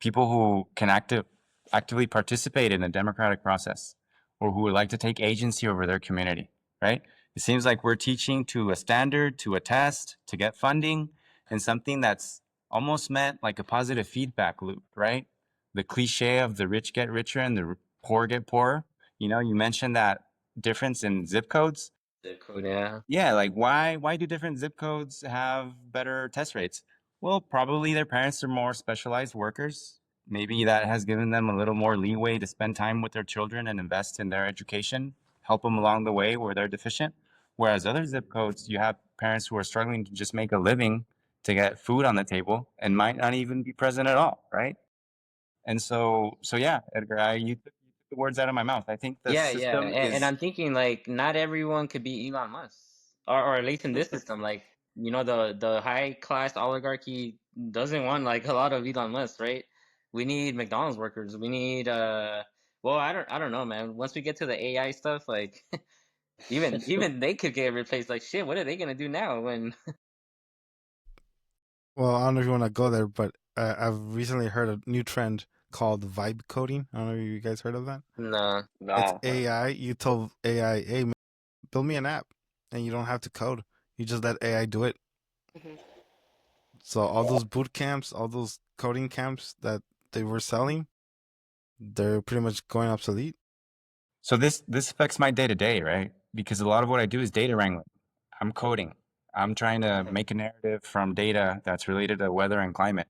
People who can actively participate in the democratic process or who would like to take agency over their community, right? It seems like we're teaching to a standard, to a test, to get funding, and something that's almost meant like a positive feedback loop, right? The cliche of the rich get richer and the poor get poorer. You know, you mentioned that difference in zip codes. The code, yeah. Yeah, like why do different zip codes have better test rates? Well, probably their parents are more specialized workers. Maybe that has given them a little more leeway to spend time with their children and invest in their education, help them along the way where they're deficient. Whereas other zip codes, you have parents who are struggling to just make a living to get food on the table and might not even be present at all, right? And so yeah, Edgar, you took the words out of my mouth. I think the Yeah, yeah, system and is I'm thinking like not everyone could be Elon Musk, or at least in this system, like the high class oligarchy doesn't want like a lot of Elon Musk, right? We need McDonald's workers. We need well, I don't know, man. Once we get to the AI stuff, like even they could get replaced. Like shit, what are they gonna do now when? well, I don't know if you want to go there, but I've recently heard a new trend called vibe coding. I don't know if you guys heard of that. Nah. It's No. AI. You told AI, "Hey, build me an app," and you don't have to code. You just let AI do it. Mhm. So all those boot camps, all those coding camps that they were selling, they're pretty much going obsolete. So this affects my day to day, right? Because a lot of what I do is data wrangling. I'm coding. I'm trying to make a narrative from data that's related to weather and climate.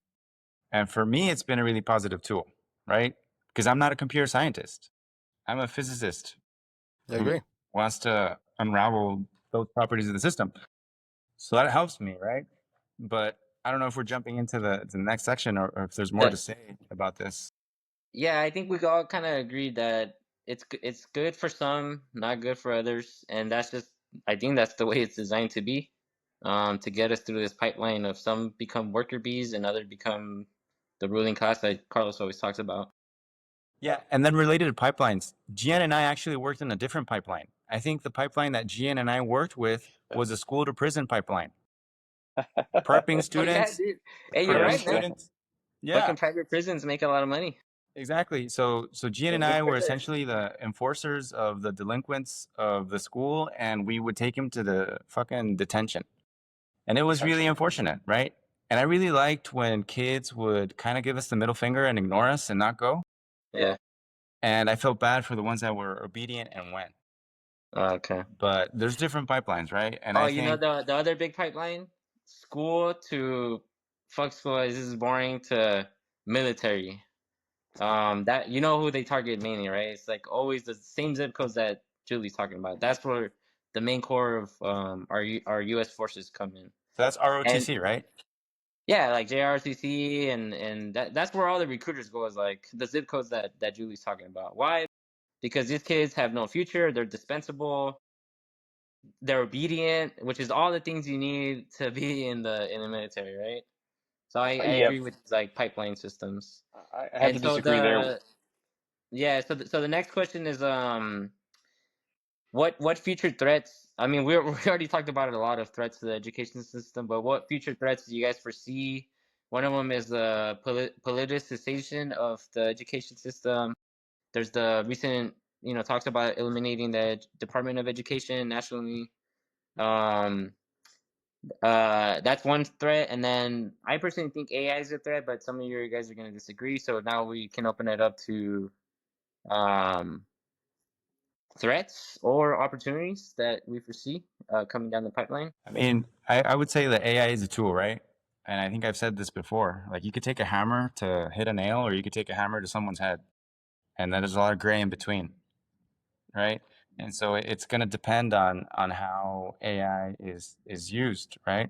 And for me, it's been a really positive tool, right? Because I'm not a computer scientist. I'm a physicist I who agree. wants to unravel those properties of the system. So that helps me, right? But I don't know if we're jumping into the next section or if there's more to say about this. Yeah, I think we all kind of agreed that it's good for some, not good for others, and that's just I think that's the way it's designed to be, to get us through this pipeline of some become worker bees and others become the ruling class that Carlos always talks about. Yeah, and then related to pipelines, Gian and I actually worked in a different pipeline. I think the pipeline that Gian and I worked with was a school to prison pipeline. Prepping Oh yeah, students, dude. Hey, you're prepping right, man. students. Fucking Yeah, private prisons make a lot of money. exactly. So Gian and I were essentially the enforcers of the delinquents of the school, and we would take him to the fucking detention. And it was really unfortunate, right? And I really liked when kids would kind of give us the middle finger and ignore us and not go. Yeah. And I felt bad for the ones that were obedient and went. Okay. But there's different pipelines, right? And Oh, I you know think, the other big pipeline? School to fuck school. This is boring to military. That you know who they target mainly, right? It's like always the same zip codes that Julie's talking about. That's where the main core of our U.S. forces come in. so that's And ROTC, right? yeah, like JRCC and that's where all the recruiters go is like the zip codes that Julie's talking about. Why? Because these kids have no future. They're dispensable. They're obedient, which is all the things you need to be in the military, right? So I Yeah, agree with like pipeline systems. I have And to so disagree there. Yeah. So the next question is what future threats? I mean, we already talked about it, a lot of threats to the education system, but what future threats do you guys foresee? One of them is the politicization of the education system. There's the recent, talks about eliminating the Department of Education nationally. Um, that's one threat, and then I personally think AI is a threat, but some of you guys are going to disagree. So now we can open it up to um, threats or opportunities that we foresee coming down the pipeline. I mean, I would say that AI is a tool, right? And I think I've said this before. Like, you could take a hammer to hit a nail, or you could take a hammer to someone's head, and then there's a lot of gray in between, right? And so it's going to depend on how AI is used, right?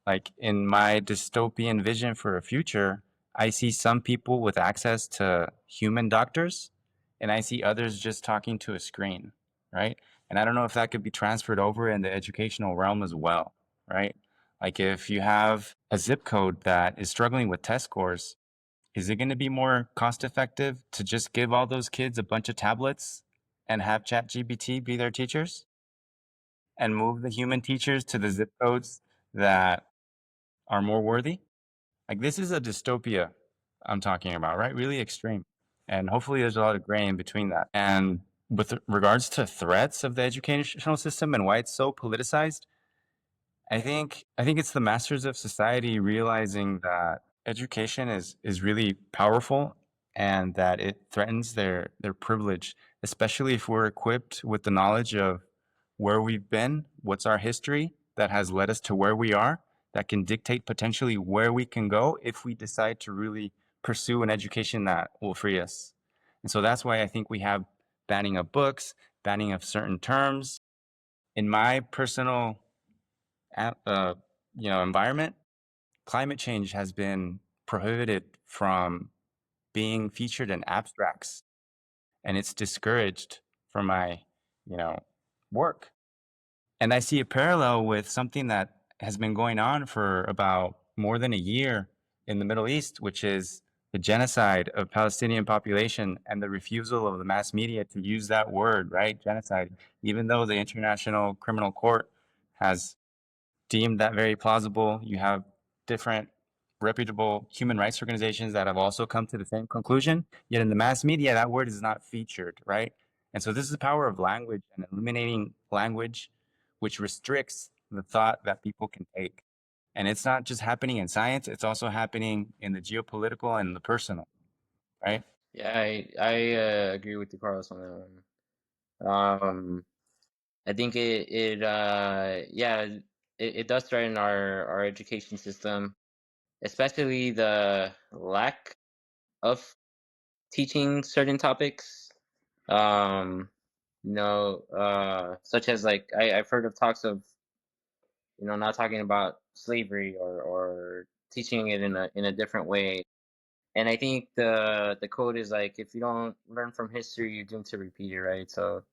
Like, in my dystopian vision for a future, I see some people with access to human doctors, and I see others just talking to a screen, right? And I don't know if that could be transferred over in the educational realm as well, right? Like, if you have a zip code that is struggling with test scores, is it going to be more cost effective to just give all those kids a bunch of tablets and have ChatGPT be their teachers and move the human teachers to the zip codes that are more worthy? Like, this is a dystopia I'm talking about, right? Really extreme. And hopefully there's a lot of gray in between that. And with regards to threats of the educational system and why it's so politicized, I think it's the masters of society realizing that education is really powerful and that it threatens their privilege, especially if we're equipped with the knowledge of where we've been, what's our history that has led us to where we are, that can dictate potentially where we can go if we decide to really pursue an education that will free us. And so that's why I think we have banning of books, banning of certain terms. In my personal uh, environment, climate change has been prohibited from being featured in abstracts, and it's discouraged from my, work. And I see a parallel with something that has been going on for about more than a year in the Middle East, which is the genocide of Palestinian population and the refusal of the mass media to use that word, right? Genocide, even though the International Criminal Court has deemed that very plausible. You have different reputable human rights organizations that have also come to the same conclusion. Yet in the mass media, that word is not featured, right? And so this is the power of language and eliminating language, which restricts the thought that people can take. And it's not just happening in science, it's also happening in the geopolitical and the personal, right? Yeah, I agree with you, Carlos, on that one. I think yeah, it does threaten our education system, especially the lack of teaching certain topics. Such as, like, I've heard of talks of, not talking about slavery or teaching it in a different way. And I think the code is like, if you don't learn from history, you're doomed to repeat it, right? So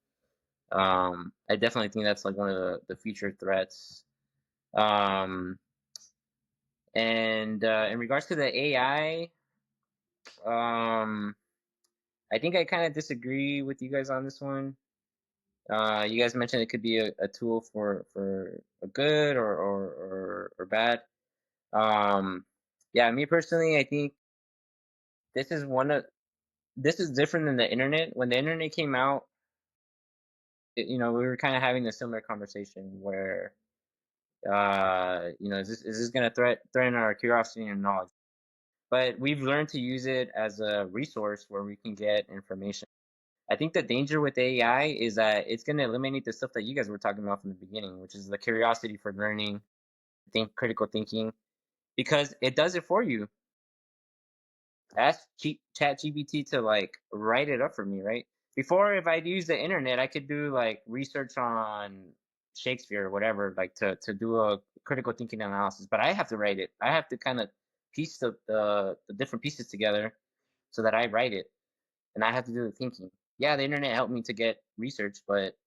I definitely think that's like one of the future threats. Um, and in regards to the AI, I think I kind of disagree with you guys on this one. You guys mentioned it could be a tool for a good or bad. Yeah, me personally, I think this is this is different than the internet. When the internet came out, we were kind of having a similar conversation where, is this going to threaten our curiosity and knowledge? But we've learned to use it as a resource where we can get information. I think the danger with AI is that it's going to eliminate the stuff that you guys were talking about from the beginning, which is the curiosity for learning, critical thinking, because it does it for you. Ask ChatGPT to, like, write it up for me, right? Before, if I'd use the internet, I could do, like, research on Shakespeare or whatever, like, to do a critical thinking analysis. But I have to write it. I have to kind of piece the different pieces together so that I write it, and I have to do the thinking. Yeah, the internet helped me to get research, but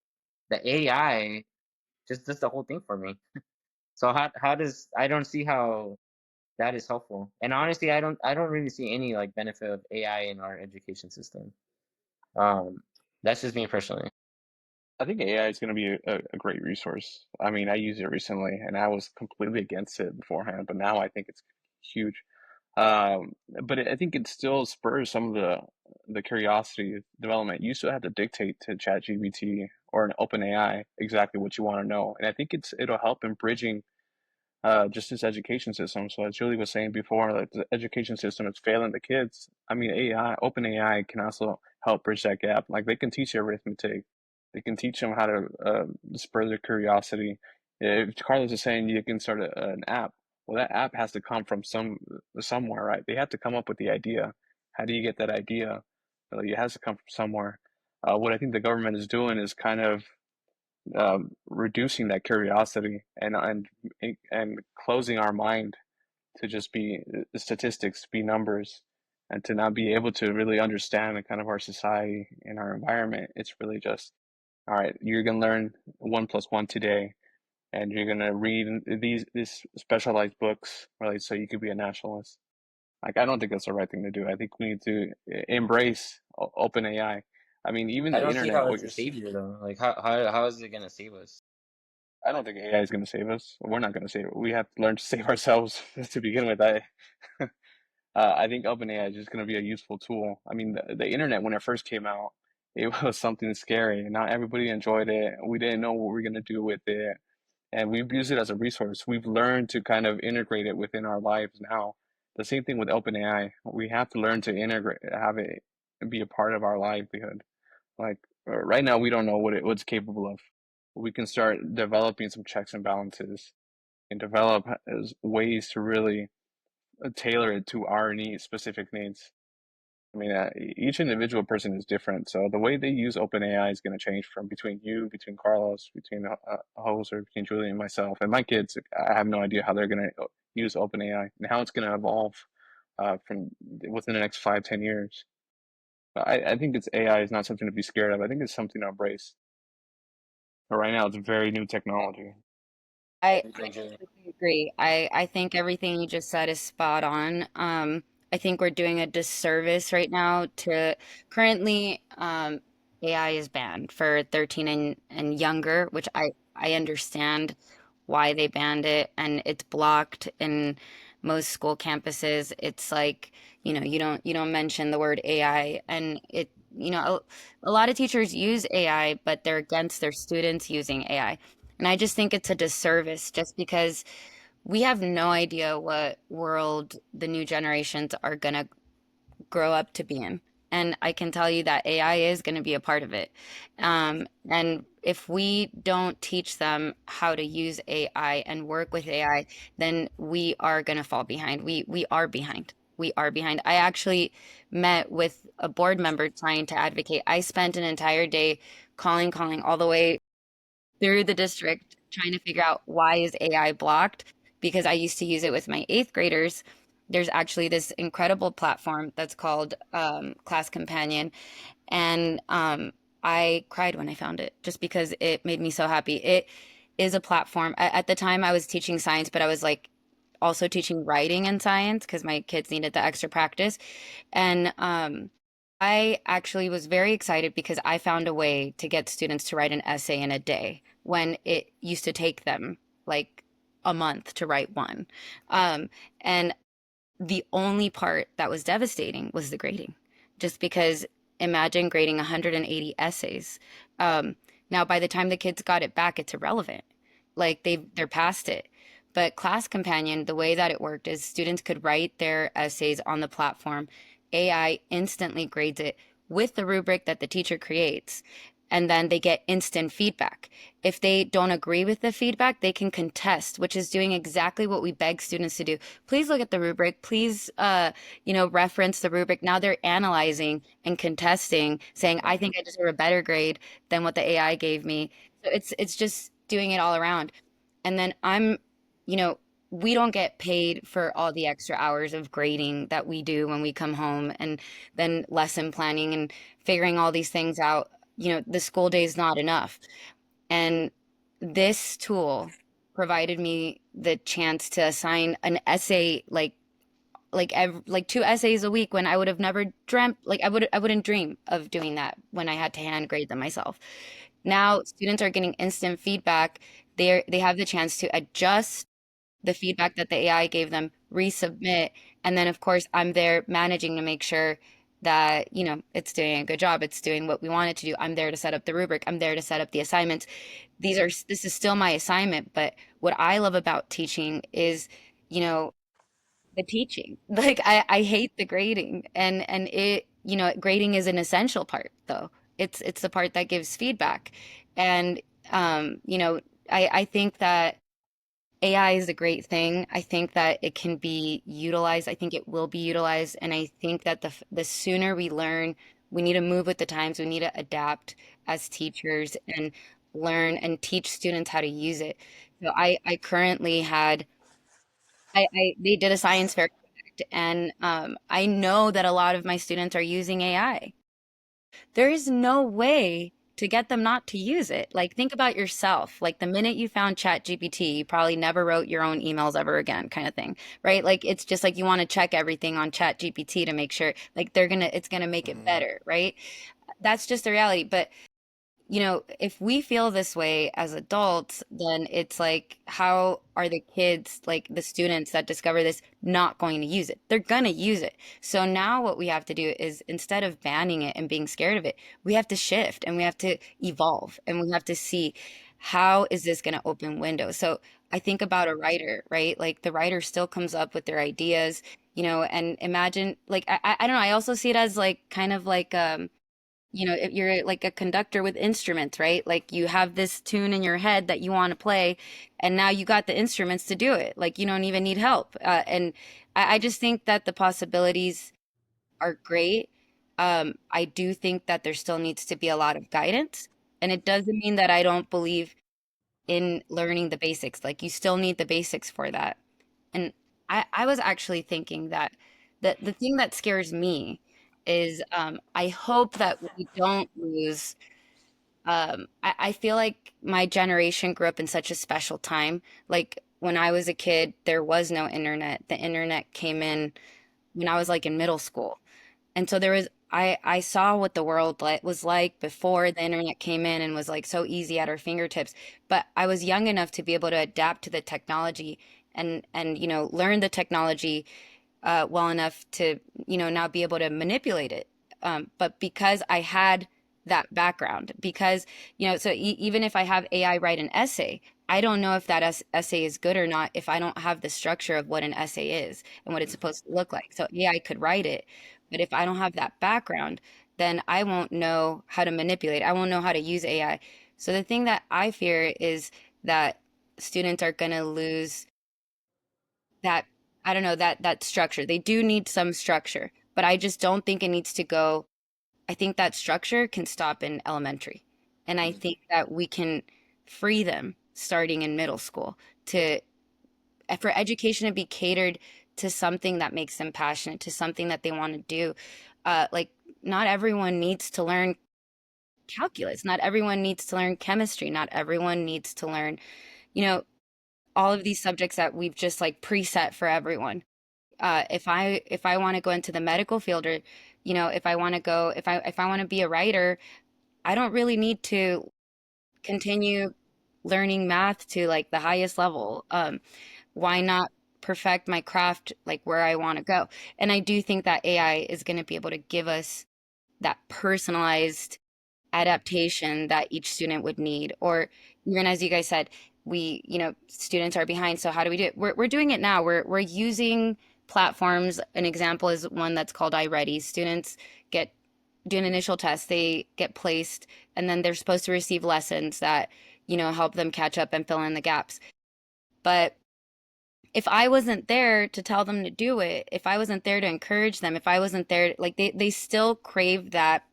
the AI just does the whole thing for me. So how does I don't see how that is helpful. And honestly, I don't really see any, like, benefit of AI in our education system. That's just me personally. I think AI is going to be a great resource. I mean, I used it recently and I was completely against it beforehand, but now I think it's huge. Um, but I think it still spurs some of the curiosity development. You still have to dictate to ChatGPT or an OpenAI exactly what you want to know, and I think it'll help in bridging just this education system. So as Julie was saying before, like the education system is failing the kids. I mean, OpenAI can also help bridge that gap. Like they can teach you arithmetic, they can teach them how to spur their curiosity. If Carlos is saying you can start an app, well, that app has to come from somewhere, right? They have to come up with the idea. How do you get that idea? Well, it has to come from somewhere. What I think the government is doing is kind of reducing that curiosity and closing our mind to just be statistics, be numbers, and to not be able to really understand the kind of our society and our environment. It's really just, all right, you're gonna learn 1 plus 1 today, and you're gonna read these specialized books, right? So you could be a nationalist. Like, I don't think that's the right thing to do. I think we need to embrace open AI. I mean, even I the don't see internet, how what it's you're a savior though. Like how is it gonna save us? I don't think AI is going to save us. We're not going to save it. We have to learn to save ourselves to begin with. I think OpenAI is just going to be a useful tool. I mean, the internet, when it first came out, it was something scary. Not everybody enjoyed it. We didn't know what we were going to do with it. And we've used it as a resource. We've learned to kind of integrate it within our lives now. The same thing with OpenAI. We have to learn to integrate, have it be a part of our livelihood. Like right now, we don't know what's capable of. We can start developing some checks and balances and develop as ways to really tailor it to our needs, specific needs. I mean, each individual person is different, so the way they use OpenAI is going to change from between Carlos, between Jose, or between Julie and myself, and my kids. I have no idea how they're going to use OpenAI and how it's going to evolve from within the next 5, 10 years. I think it's AI is not something to be scared of. I think it's something to embrace. But right now, it's very new technology. I completely agree. I think everything you just said is spot on. I think we're doing a disservice right now to currently AI is banned for 13 and younger, which I understand why they banned it, and it's blocked in most school campuses. It's like, you don't mention the word AI, and a lot of teachers use AI, but they're against their students using AI. And I just think it's a disservice just because we have no idea what world the new generations are going to grow up to be in. And I can tell you that AI is going to be a part of it. And if we don't teach them how to use AI and work with AI, then we are going to fall behind. We are behind. We are behind. I actually met with a board member trying to advocate. I spent an entire day calling all the way through the district trying to figure out why is AI blocked because I used to use it with my eighth graders. There's actually this incredible platform that's called Class Companion, and I cried when I found it just because it made me so happy. It is a platform. At the time, I was teaching science, but I was like also teaching writing and science because my kids needed the extra practice. And I actually was very excited because I found a way to get students to write an essay in a day when it used to take them like a month to write one. And the only part that was devastating was the grading, just because imagine grading 180 essays. Um, Now, by the time the kids got it back, it's irrelevant. Like they're past it. But Class Companion, the way that it worked is students could write their essays on the platform. AI instantly grades it with the rubric that the teacher creates, and then they get instant feedback. If they don't agree with the feedback, they can contest, which is doing exactly what we beg students to do. Please look at the rubric. Please, reference the rubric. Now they're analyzing and contesting, saying, "I think I deserve a better grade than what the AI gave me." So it's just doing it all around. And then you know, we don't get paid for all the extra hours of grading that we do when we come home and then lesson planning and figuring all these things out. The school day is not enough. And this tool provided me the chance to assign an essay like like 2 essays a week when I would have never dreamt, like I wouldn't dream of doing that when I had to hand grade them myself. Now students are getting instant feedback. They have the chance to adjust the feedback that the AI gave them, resubmit, and then of course I'm there managing to make sure that, it's doing a good job. It's doing what we want it to do. I'm there to set up the rubric. I'm there to set up the assignments. This is still my assignment, but what I love about teaching is, you know, the teaching. Like I hate the grading, and it, grading is an essential part though. It's the part that gives feedback. And I think that AI is a great thing. I think that it can be utilized. I think it will be utilized. And I think that the sooner we learn, we need to move with the times. We need to adapt as teachers and learn and teach students how to use it. So I currently had, they did a science fair project, and I know that a lot of my students are using AI. There is no way to get them not to use it. Like, think about yourself. Like, the minute you found ChatGPT, you probably never wrote your own emails ever again, kind of thing, right? Like, it's just like you want to check everything on ChatGPT to make sure, like, it's gonna make it better, right? That's just the reality. But if we feel this way as adults, then it's like, how are the kids, like the students that discover this, not going to use it? They're going to use it. So now what we have to do is, instead of banning it and being scared of it, we have to shift and we have to evolve and we have to see, how is this going to open windows? So I think about a writer, right? Like, the writer still comes up with their ideas, and imagine, like, I don't know. I also see it as like, kind of like, if you're like a conductor with instruments, right? Like, you have this tune in your head that you want to play, and now you got the instruments to do it. Like, you don't even need help. And I just think that the possibilities are great. I do think that there still needs to be a lot of guidance. And it doesn't mean that I don't believe in learning the basics. Like, you still need the basics for that. And I was actually thinking that the thing that scares me is, I hope that we don't lose. I feel like my generation grew up in such a special time. Like, when I was a kid, there was no internet. The internet came in when I was like in middle school. And so I saw what the world was like before the internet came in and was like so easy at our fingertips. But I was young enough to be able to adapt to the technology and learn the technology well enough to, now be able to manipulate it. But because I had that background, because, so even if I have AI write an essay, I don't know if that essay is good or not if I don't have the structure of what an essay is and what it's supposed to look like. So yeah, I could write it, but if I don't have that background, then I won't know how to manipulate. I won't know how to use AI. So the thing that I fear is that students are going to lose that, I don't know, that structure. They do need some structure, but I just don't think it needs to go. I think that structure can stop in elementary. And I think that we can free them starting in middle school to for education to be catered to something that makes them passionate, to something that they want to do. Like, not everyone needs to learn calculus. Not everyone needs to learn chemistry. Not everyone needs to learn, you know, all of these subjects that we've just like preset for everyone. If I want to go into the medical field, or if I want to go, if I want to be a writer, I don't really need to continue learning math to like the highest level. Why not perfect my craft like where I want to go? And I do think that AI is going to be able to give us that personalized adaptation that each student would need. Or even as you guys said, students are behind. So how do we do it? We're doing it now. We're using platforms. An example is one that's called iReady. Students do an initial test, they get placed, and then they're supposed to receive lessons that, help them catch up and fill in the gaps. But if I wasn't there to tell them to do it, if I wasn't there to encourage them, if I wasn't there, like they still crave that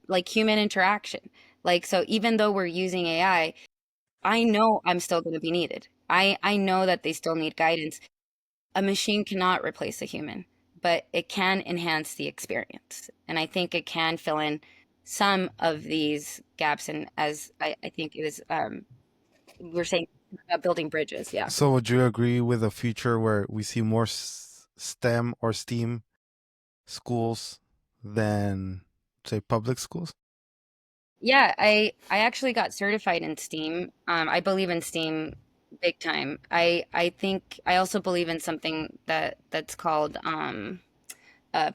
like human interaction. Like, so even though we're using AI, I know I'm still going to be needed. I know that they still need guidance. A machine cannot replace a human, but it can enhance the experience. And I think it can fill in some of these gaps. And as I think it was, we're saying about building bridges. Yeah. So would you agree with a future where we see more STEM or STEAM schools than, say, public schools? Yeah, I actually got certified in STEAM. I believe in STEAM big time. I think I also believe in something that's called uh,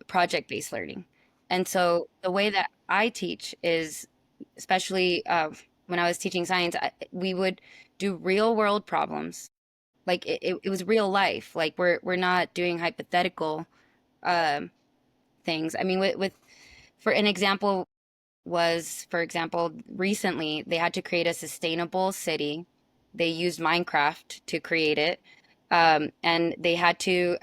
project-based learning. And so the way that I teach is, especially when I was teaching science, we would do real world problems. Like it was real life. Like we're not doing hypothetical um, things. I mean, with for an example was, for example, recently they had to create a sustainable city. They used Minecraft to create it. And they had to,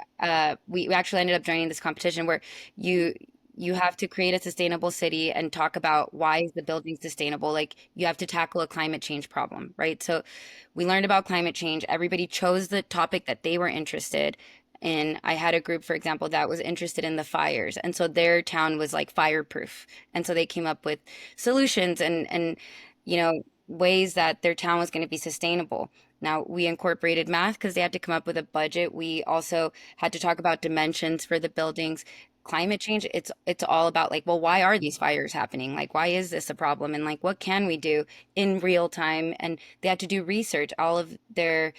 we actually ended up joining this competition where you you have to create a sustainable city and talk about why is the building sustainable. Like you have to tackle a climate change problem, right? So we learned about climate change. Everybody chose the topic that they were interested in. I had a group, for example, that was interested in the fires, and so their town was like fireproof, and so they came up with solutions and ways that their town was going to be sustainable. Now we incorporated math because they had to come up with a budget. We also had to talk about dimensions for the buildings. Climate change, it's all about like, well, why are these fires happening? Like, why is this a problem? And like, what can we do in real time? And they had to do research. All of their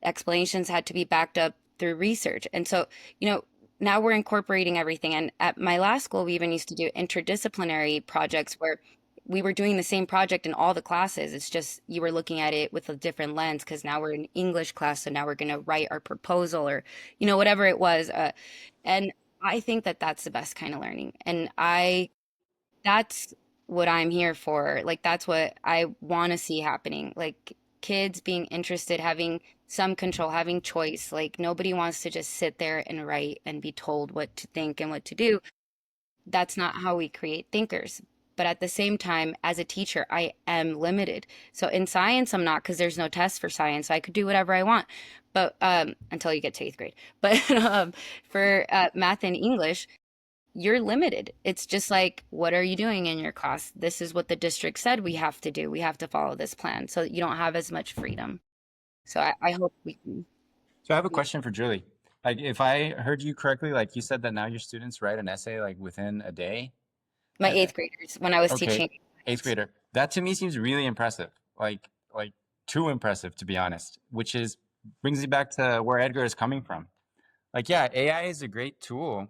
explanations had to be backed up through research. And so, now we're incorporating everything. And at my last school, we even used to do interdisciplinary projects where we were doing the same project in all the classes. It's just you were looking at it with a different lens because now we're in English class, so now we're going to write our proposal or, whatever it was. And I think that that's the best kind of learning. And that's what I'm here for. Like, that's what I want to see happening. Like, kids being interested, having some control, having choice. Like, nobody wants to just sit there and write and be told what to think and what to do. That's not how we create thinkers. But at the same time, as a teacher, I am limited. So in science, I'm not because there's no test for science. So I could do whatever I want, but until you get to eighth grade. But for math and English, you're limited. It's just like, what are you doing in your class? This is what the district said we have to do. We have to follow this plan. So you don't have as much freedom. So I hope we can. So I have a question for Julie. Like, if I heard you correctly, like you said that now your students write an essay like within a day. My eighth graders, when I was Okay, teaching. eighth grader. That to me seems really impressive. Like too impressive to be honest. Which is brings me back to where Edgar is coming from. Like, yeah, AI is a great tool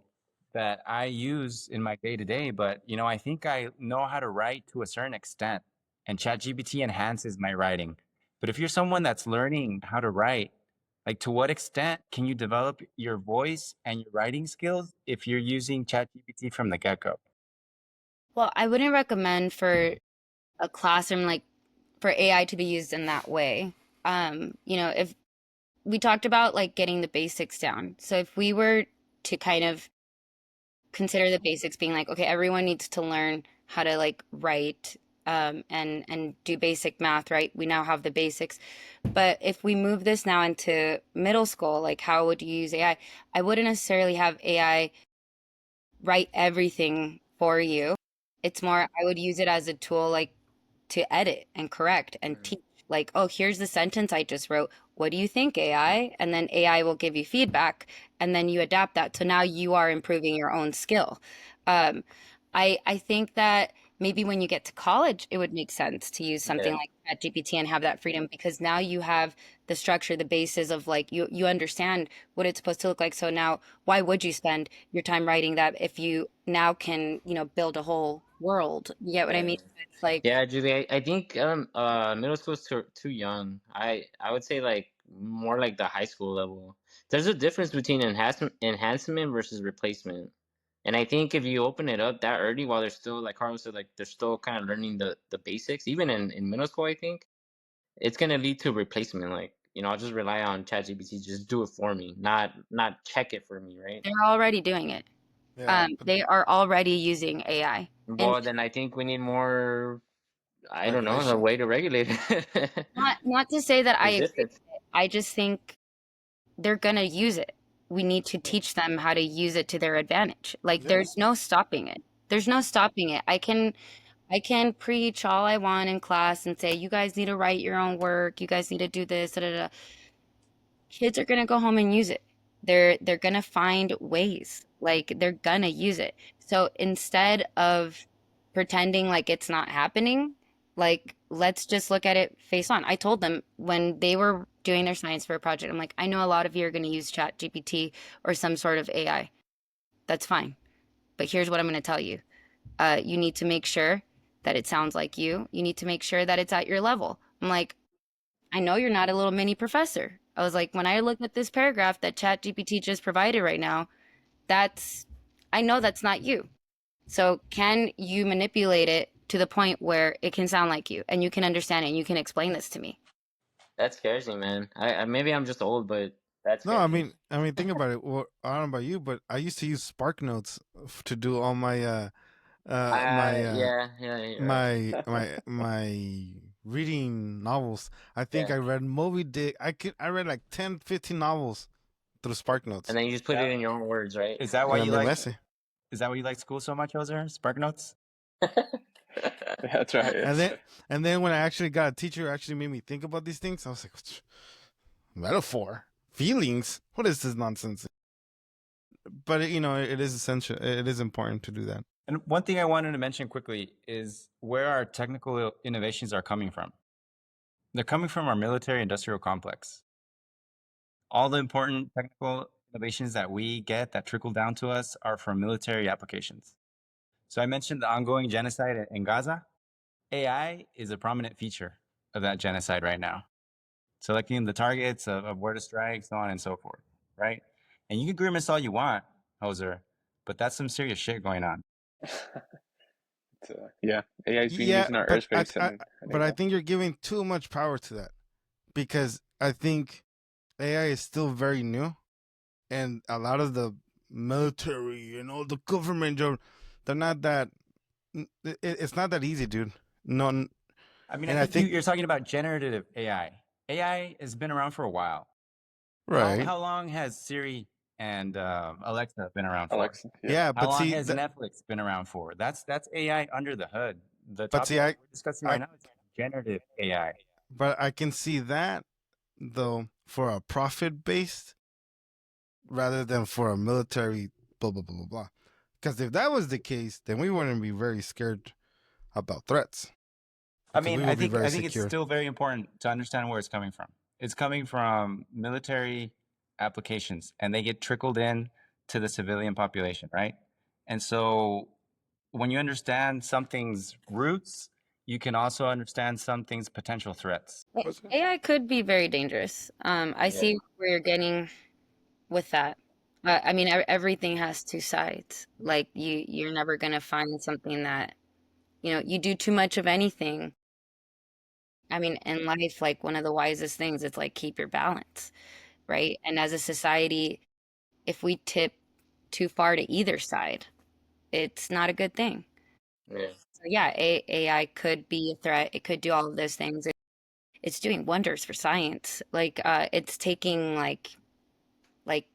that I use in my day to day, but I think I know how to write to a certain extent, and ChatGPT enhances my writing. But if you're someone that's learning how to write, like to what extent can you develop your voice and your writing skills if you're using ChatGPT from the get-go? Well, I wouldn't recommend for a classroom like for AI to be used in that way. If we talked about like getting the basics down. So if we were to kind of consider the basics being like, okay, everyone needs to learn how to like write and do basic math, right? We now have the basics. But if we move this now into middle school, like how would you use AI? I wouldn't necessarily have AI write everything for you. It's more, I would use it as a tool like to edit and correct and teach. Like, oh, here's the sentence I just wrote. What do you think, AI? And then AI will give you feedback and then you adapt that. So now you are improving your own skill. Um, I think that maybe when you get to college, it would make sense to use something Yeah. like ChatGPT and have that freedom because now you have the structure, the basis of like you understand what it's supposed to look like. So now why would you spend your time writing that if you now can, build a whole world? You get what I Yeah. mean? It's like Yeah, Julie, I think middle school is too young. I would say like more like the high school level. There's a difference between enhancement versus replacement. And I think if you open it up that early while they're still like Carlos said, like they're still kind of learning the basics, even in middle school, I think it's gonna lead to replacement. Like, I'll just rely on ChatGPT, just do it for me, not check it for me, right? they're already doing it. Yeah, but They are already using AI. And Well, then I think we need more, I don't know, a regulation. way to regulate it. not to say that I agree with Resistance. it. I just think they're gonna use it. We need to teach them how to use it to their advantage. Like Yeah. there's no stopping it. There's no stopping it. I can preach all I want in class and say, you guys need to write your own work. You guys need to do this. Da, da, da. Kids are gonna go home and use it. they're gonna find ways, like they're gonna use it. So instead of pretending like it's not happening, like let's just look at it face on. I told them when they were doing their science fair project, I'm like, I know a lot of you are gonna use Chat GPT or some sort of AI. That's fine. But here's what I'm gonna tell you. You need to make sure that it sounds like you. You need to make sure that it's at your level. I'm like, I know you're not a little mini professor. I was like, when I look at this paragraph that ChatGPT just provided right now, that's, I know that's not you. So can you manipulate it to the point where it can sound like you and you can understand it and you can explain this to me? That scares me, man. I maybe I'm just old, but that No, scares me. I mean, think about it. Well, I don't know about you, but I used to use Spark Notes to do all my my Yeah, you're right. my reading novels. I think Yeah, I read Moby Dick. I read like 10, 15 novels through Spark and Notes. then you just put it in your own words, right? Is that why And I you made my like? essay. Is that why you like school so much, Jose? Spark Notes. That's right. And Yes. then when I actually got a teacher who actually made me think about these things, I was like, metaphor, feelings. What is this nonsense? But you know, it is essential. It is important to do that. And one thing I wanted to mention quickly is where our technical innovations are coming from. They're coming from our military industrial complex. All the important technical innovations that we get that trickle down to us are from military applications. So I mentioned the ongoing genocide in Gaza. AI is a prominent feature of that genocide right now. Selecting the targets of where to strike, so on and so forth, right? And you can grimace all you want, Hoser, but that's some serious shit going on. Yeah, AI is being used Yeah, in our airspace and but I naval. think you're giving too much power to that because I think AI is still very new, and a lot of the military and all the government job, they're not that. It's not that easy, dude. No, I mean, I and I think think you're talking about generative AI. AI has been around for a while. right. How long has Siri and Alexa been around for? Alexa, yeah. Yeah, How but long see, has Netflix been around for? That's AI under the hood. The but topic see, that we're discussing I, right now is generative AI. but I can see that though for a profit based rather than for a military blah blah blah blah blah. Because if that was the case, then we wouldn't be very scared about threats I because mean, we would be very I think it's secure. still very important to understand where it's coming from. It's coming from military applications, and they get trickled in to the civilian population, right? And so, when you understand something's roots, you can also understand something's potential threats. AI could be very dangerous. I Yeah, see where you're getting with that. I mean, everything has two sides. Like you're never gonna find something that, you do too much of anything. I mean, in life, like one of the wisest things is like keep your balance, right? And as a society, if we tip too far to either side, it's not a good thing. yeah, So yeah, AI could be a threat. It could do all of those things. It's doing wonders for science. Like it's taking like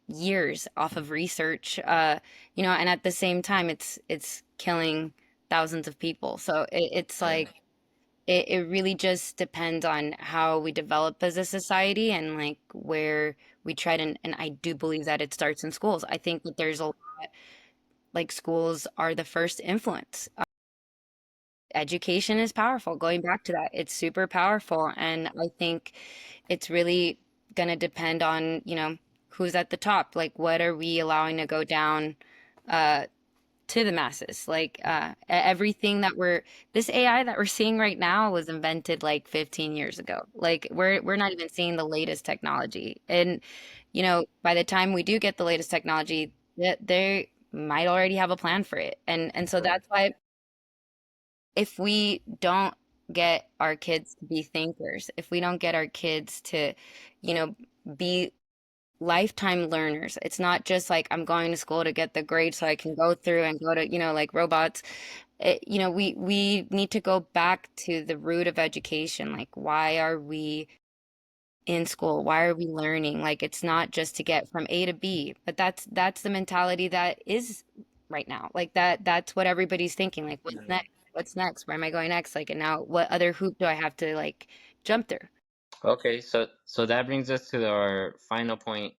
years off of research, and at the same time it's killing thousands of people. So it's yeah, like it really just depends on how we develop as a society and like where we try to, and I do believe that it starts in schools. I think that there's a lot, like schools are the first influence. Education is powerful. Going back to that, it's super powerful. And I think it's really going to depend on, who's at the top. Like, what are we allowing to go down uh, to the masses? Like, everything this AI that we're seeing right now was invented like 15 years ago. Like, we're not even seeing the latest technology. And, by the time we do get the latest technology, they might already have a plan for it. And so right. that's why if we don't get our kids to be thinkers, if we don't get our kids to, be lifetime learners, it's not just like I'm going to school to get the grade so I can go through and go to, like robots. We need to go back to the root of education. Like, why are we in school? Why are we learning? Like, it's not just to get from A to B, but that's the mentality that is right now. Like that's what everybody's thinking. Like, what's Mhm. next? What's next? Where am I going next? Like, and now what other hoop do I have to like jump through? Okay, so that brings us to our final point.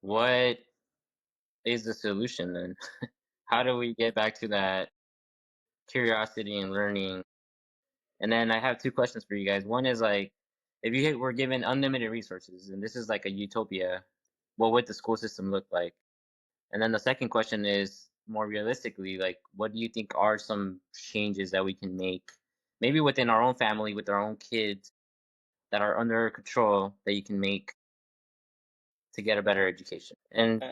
what is the solution then? How do we get back to that curiosity and learning? And then I have two questions for you guys. One is like, if you were given unlimited resources, and this is like a utopia, what would the school system look like? And then the second question is more realistically, like, what do you think are some changes that we can make, maybe within our own family, with our own kids that are under control that you can make to get a better education? And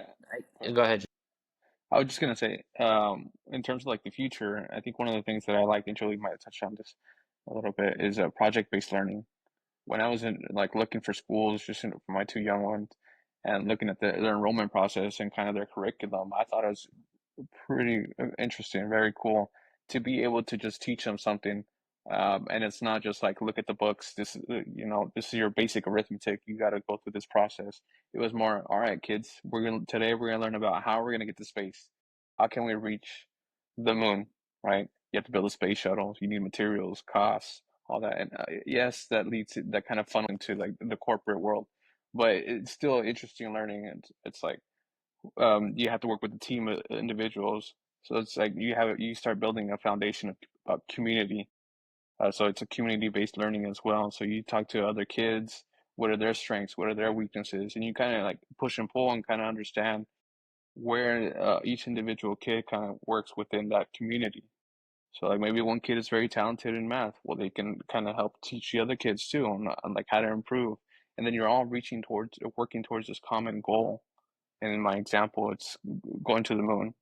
go ahead. I was just gonna say, in terms of like the future, I think one of the things that I like, and Julie might have touched on this a little bit, is project-based learning. When I was in like looking for schools, for my two young ones, and looking at their enrollment process and kind of their curriculum, I thought it was pretty interesting, very cool to be able to just teach them something. And it's not just like look at the books. This is your basic arithmetic. You got to go through this process. It was more, all right, kids. Today we're gonna learn about how we're gonna get to space. How can we reach the moon? Right? You have to build a space shuttle. You need materials, costs, all that. And yes, that leads to that kind of funneling to like the corporate world, but it's still interesting learning. And it's like you have to work with a team of individuals. So it's like you start building a foundation of community. So it's a community-based learning as well. So you talk to other kids, what are their strengths, what are their weaknesses, and you kind of like push and pull and kind of understand where each individual kid kind of works within that community. So like maybe one kid is very talented in math. Well, they can kind of help teach the other kids too on like how to improve. And then you're all working towards this common goal. And in my example, it's going to the moon.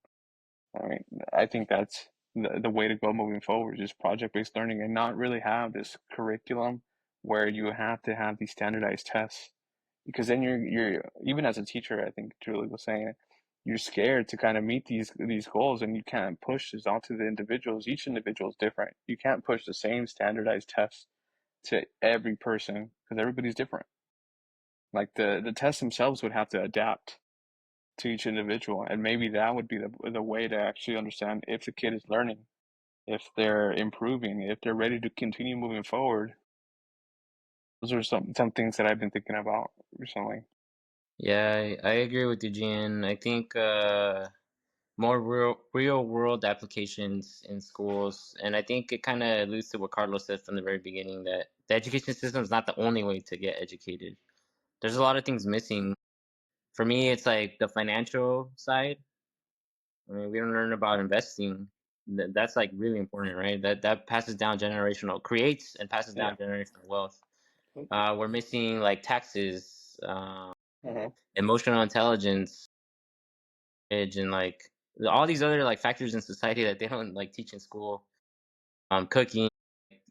All right. I think that's the way to go moving forward, is project-based learning and not really have this curriculum where you have to have these standardized tests. Because then you're even as a teacher, I think Julie was saying, you're scared to kind of meet these goals, and you can't push this onto the individuals. Each individual is different. You can't push the same standardized tests to every person because everybody's different. Like the tests themselves would have to adapt to each individual, and maybe that would be the way to actually understand if the kid is learning, if they're improving, if they're ready to continue moving forward. Those are some things that I've been thinking about recently. Yeah, I agree with you, Gian. I think more real world applications in schools, and I think it kind of alludes to what Carlos said from the very beginning, that the education system is not the only way to get educated. There's a lot of things missing. For me, it's like the financial side. I mean, we don't learn about investing. That's like really important, right? That passes down creates and passes Yeah. down generational wealth. We're missing like taxes, Uh-huh. emotional intelligence, and like all these other like factors in society that they don't like teach in school. Cooking,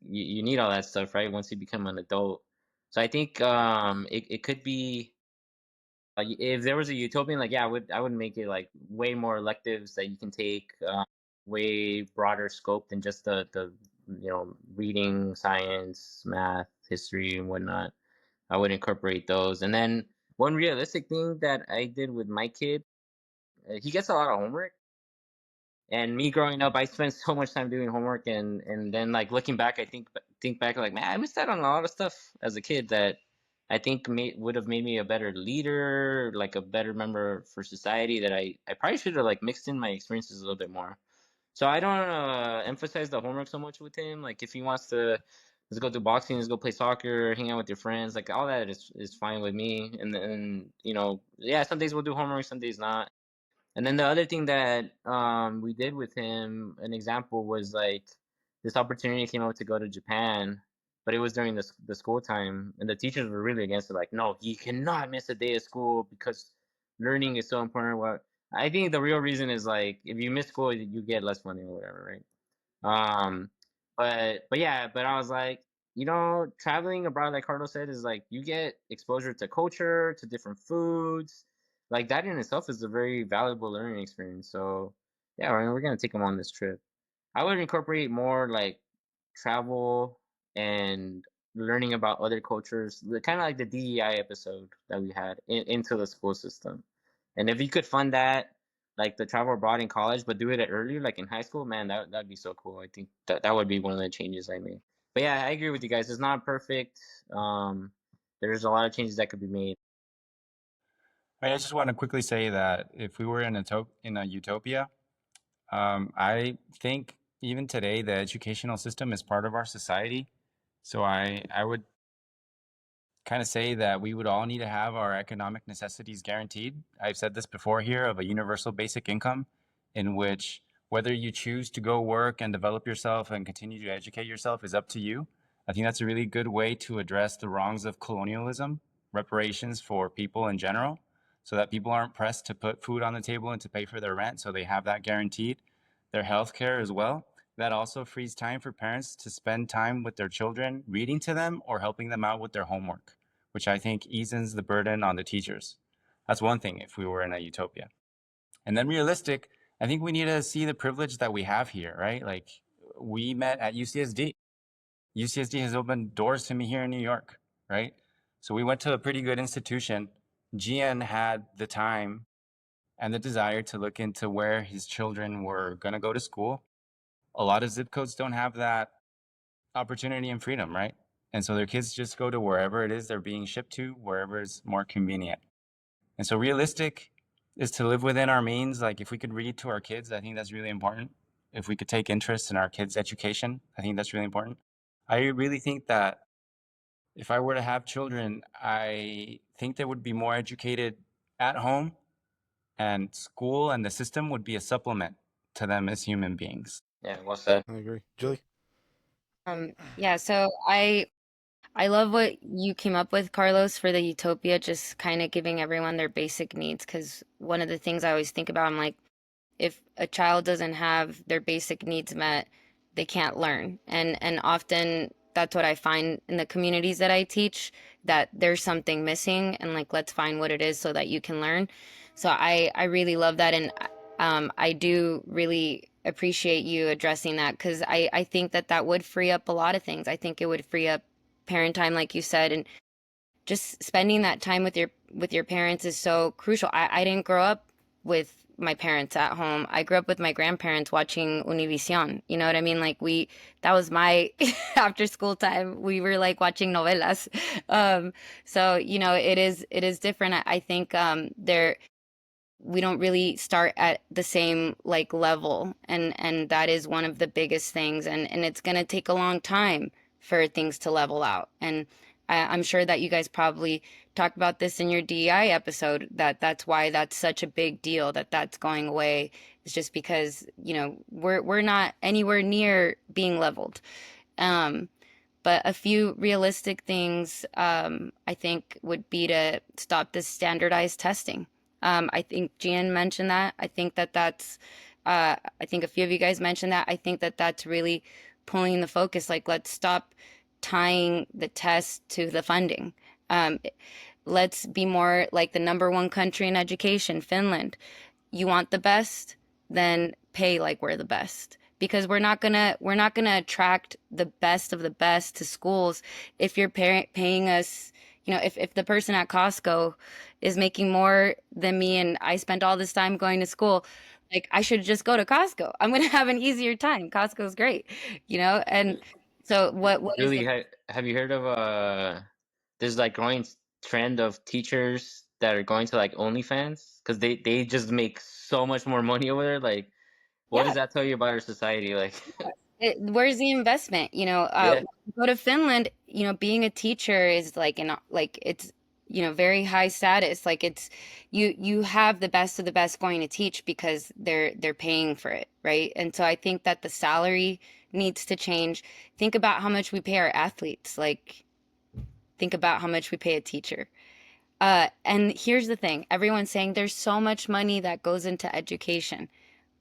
you need all that stuff, right? Once you become an adult. So I think it could be if there was a utopian, like yeah, I would make it like way more electives that you can take, way broader scope than just the reading, science, math, history, and whatnot. I would incorporate those. And then one realistic thing that I did with my kid, he gets a lot of homework. And me growing up, I spent so much time doing homework, and then like looking back, I think back like, man, I missed out on a lot of stuff as a kid that I think would have made me a better leader, like a better member for society. That I probably should have like mixed in my experiences a little bit more. So I don't emphasize the homework so much with him. Like if he wants to, let's go do boxing, let's go play soccer, hang out with your friends. Like all that is fine with me. And then yeah, some days we'll do homework, some days not. And then the other thing that we did with him, an example was like this opportunity came up to go to Japan, but it was during the school time, and the teachers were really against it. Like, no, he cannot miss a day of school because learning is so important. What I think the real reason is like if you miss school, you get less money or whatever, right? Um, but yeah, but I was like, traveling abroad, like Carlos said, is like you get exposure to culture, to different foods. Like that in itself is a very valuable learning experience. So yeah, I mean, we're gonna take them on this trip. I would incorporate more like travel and learning about other cultures, kind of like the DEI episode that we had into the school system. And if you could fund that, like the travel abroad in college, but do it earlier, like in high school, man, that'd be so cool. I think that would be one of the changes I made. But yeah, I agree with you guys. It's not perfect. There's a lot of changes that could be made. I just want to quickly say that if we were in a utopia, I think even today the educational system is part of our society. So I would kind of say that we would all need to have our economic necessities guaranteed. I've said this before here of a universal basic income, in which whether you choose to go work and develop yourself and continue to educate yourself is up to you. I think that's a really good way to address the wrongs of colonialism, reparations for people in general, so that people aren't pressed to put food on the table and to pay for their rent, so they have that guaranteed. Their health care as well. That also frees time for parents to spend time with their children, reading to them or helping them out with their homework, which I think eases the burden on the teachers. That's one thing if we were in a utopia. And then realistic, I think we need to see the privilege that we have here, right? Like we met at UCSD. UCSD has opened doors to me here in New York, right? So we went to a pretty good institution. Gian had the time and the desire to look into where his children were going to go to school. A lot of zip codes don't have that opportunity and freedom, right? And so their kids just go to wherever it is they're being shipped to, wherever is more convenient. And so realistic is to live within our means. Like if we could read to our kids, I think that's really important. If we could take interest in our kids' education, I think that's really important. I really think that if I were to have children, I think they would be more educated at home, and school and the system would be a supplement to them as human beings. Yeah, well said. I agree. Julie? Yeah, so I love what you came up with, Carlos, for the utopia, just kind of giving everyone their basic needs. Because one of the things I always think about, I'm like, if a child doesn't have their basic needs met, they can't learn. And often that's what I find in the communities that I teach, that there's something missing, and like, let's find what it is so that you can learn. So I really love that. And I do really appreciate you addressing that, because I think that that would free up a lot of things. I think it would free up parent time, like you said, and just spending that time with your parents is so crucial. I didn't grow up with my parents at home. I grew up with my grandparents watching Univision. You know what I mean? Like that was my after school time. We were like watching novelas. So it is different. I think there we don't really start at the same like level, and that is one of the biggest things, and it's going to take a long time for things to level out. And I'm sure that you guys probably talked about this in your DEI episode, that's why that's such a big deal, that that's going away. It's just because we're not anywhere near being leveled. But a few realistic things, I think, would be to stop this standardized testing. I think Gian mentioned that. I think I think a few of you guys mentioned that. I think that that's really pulling the focus. Like, let's stop tying the test to the funding. Let's be more like the #1 country in education, Finland. You want the best, then pay like we're the best. Because we're not gonna attract the best of the best to schools if you're paying us. If the person at Costco is making more than me and I spent all this time going to school, like, I should just go to Costco. I'm gonna have an easier time. Costco's great, and so what is Really, the have you heard of there's like growing trend of teachers that are going to like OnlyFans because they just make so much more money over there. Like, what does yeah. that tell you about our society? Like, Where's the investment? yeah, Go to Finland. Being a teacher is like it's very high status. Like, it's you have the best of the best going to teach because they're paying for it, right? And so I think that the salary needs to change. Think about how much we pay our athletes. Like, think about how much we pay a teacher. And here's the thing: everyone's saying there's so much money that goes into education.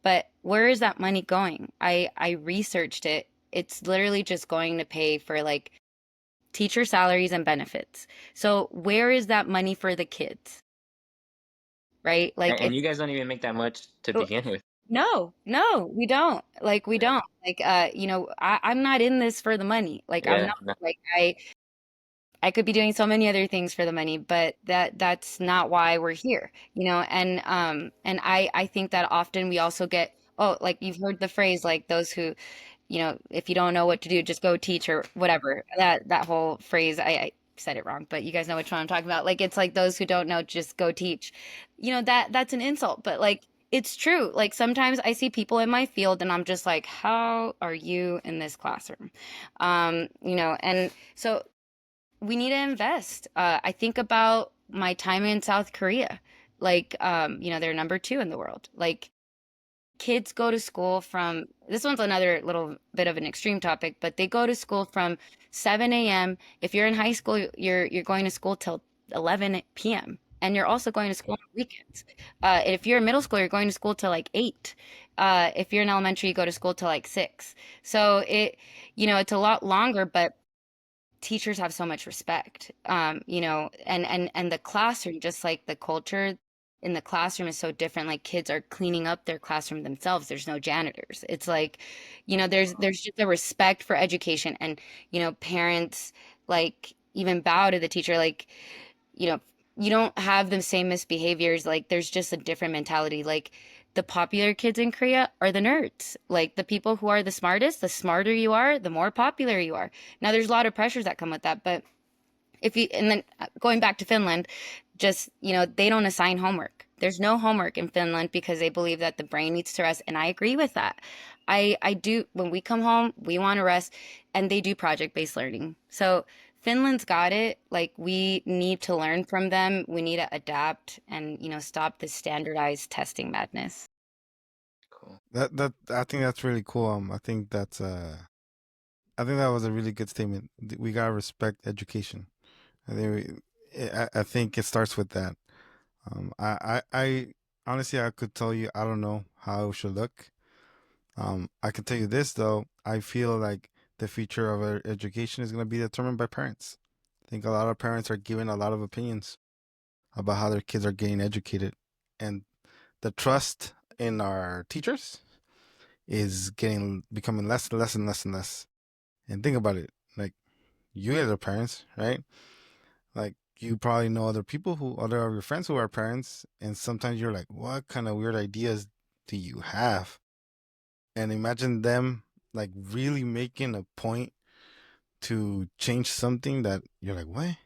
But where is that money going? I researched it. It's literally just going to pay for like teacher salaries and benefits. So where is that money for the kids? Right? Like, and you guys don't even make that much to begin with. no, we don't. Like, we don't. Like, I'm not in this for the money. Like, I'm Yeah, not. no. Like, I could be doing so many other things for the money, but that's not why we're here, and I think that often we also get, oh, like, you've heard the phrase, like, those who, if you don't know what to do, just go teach, or whatever. That whole phrase, said it wrong, but you guys know which one I'm talking about. Like, it's like those who don't know, just go teach. That's an insult, but like, it's true. Like, sometimes I see people in my field and I'm just like, how are you in this classroom? And so we need to invest. I think about my time in South Korea. Like, they're number 2 in the world. Like, kids go to school from, this one's another little bit of an extreme topic, but they go to school from 7 a.m. If you're in high school, you're going to school till 11 p.m. And you're also going to school on weekends. If you're in middle school, you're going to school till like 8. If you're in elementary, you go to school till like 6. So it's a lot longer, but teachers have so much respect. And the classroom, just like the culture in the classroom is so different. Like, kids are cleaning up their classroom themselves. There's no janitors. It's like, there's just a respect for education, and parents like even bow to the teacher. Like, you don't have the same misbehaviors. Like, there's just a different mentality. Like, the popular kids in Korea are the nerds. Like, the people who are the smartest, the smarter you are, the more popular you are. Now, there's a lot of pressures that come with that, but and then going back to Finland, just, they don't assign homework. There's no homework in Finland because they believe that the brain needs to rest. And I agree with that. I do. When we come home, we want to rest, and they do project-based learning. So Finland's got it. Like, we need to learn from them. We need to adapt and, stop the standardized testing madness. Cool. That I think that's really cool. I think that was a really good statement. We gotta respect education. I think it starts with that. I honestly, I could tell you, I don't know how it should look. I can tell you this though. I feel like the future of our education is going to be determined by parents. I think a lot of parents are giving a lot of opinions about how their kids are getting educated, and the trust in our teachers is becoming less and less and less and less. And think about it, like, you guys are parents, right? Like, you probably know other of your friends who are parents, and sometimes you're like, what kind of weird ideas do you have? And imagine them like really making a point to change something that you're like, what?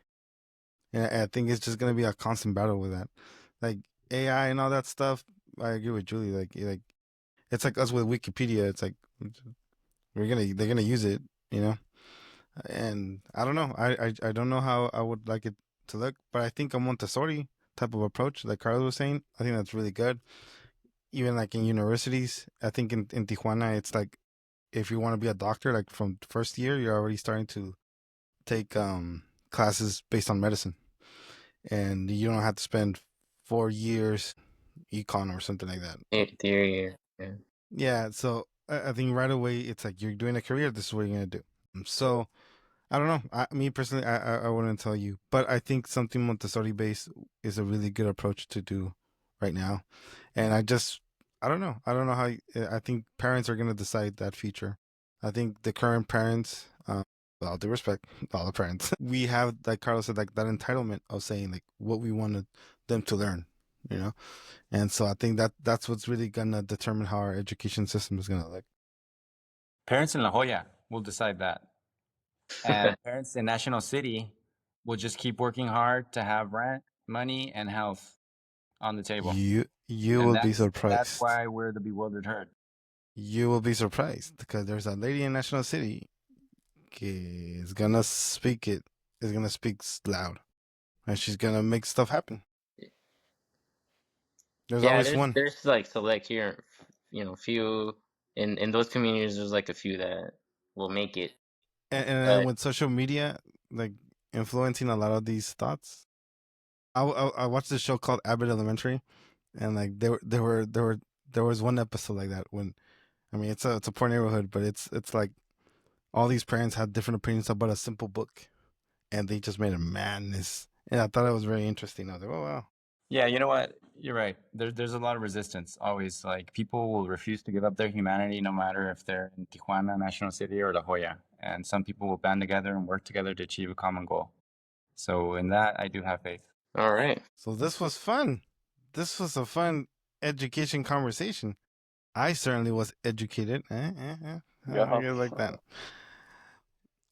And I think it's just gonna be a constant battle with that, like AI and all that stuff. I agree with Julie. Like it's like us with Wikipedia. It's like they're gonna use it, you know. And I don't know. I don't know how I would like it to look, but I think a Montessori type of approach, like Carlos was saying, I think that's really good. Even like in universities, I think in Tijuana, it's like, if you want to be a doctor, like from first year, you're already starting to take classes based on medicine, and you don't have to spend 4 years econ or something like that. Theory. Yeah. Yeah, so I think right away it's like, you're doing a career. This is what you're gonna do. So I don't know. Me personally, I wouldn't tell you, but I think something Montessori based is a really good approach to do right now. And I don't know. I don't know how. I think parents are gonna decide that future. I think the current parents, with all due respect, all the parents, we have, like Carlos said, like that entitlement of saying like what we wanted them to learn, you know. And so I think that's what's really gonna determine how our education system is gonna look. Parents in La Jolla will decide that. And parents in National City will just keep working hard to have rent, money, and health on the table. You And will be that's surprised. why we're the bewildered herd. You will be surprised because there's a lady in National City que is gonna speak loud, and she's gonna make stuff happen. There's Yeah, always one. there's like select here, few in those communities. There's like a few that will make it. And But with social media like influencing a lot of these thoughts, I watched this show called Abbott Elementary, and like there was one episode like that when, I mean, it's a poor neighborhood, but it's like all these parents had different opinions about a simple book, and they just made a madness. And I thought it was very interesting. I was like, oh wow. Yeah, you know what? You're right. There's a lot of resistance always. Like, people will refuse to give up their humanity no matter if they're in Tijuana, National City, or La Jolla. And some people will band together and work together to achieve a common goal. So in that, I do have faith. all right. So this was fun. This was a fun education conversation. I certainly was educated. I Yeah. like that.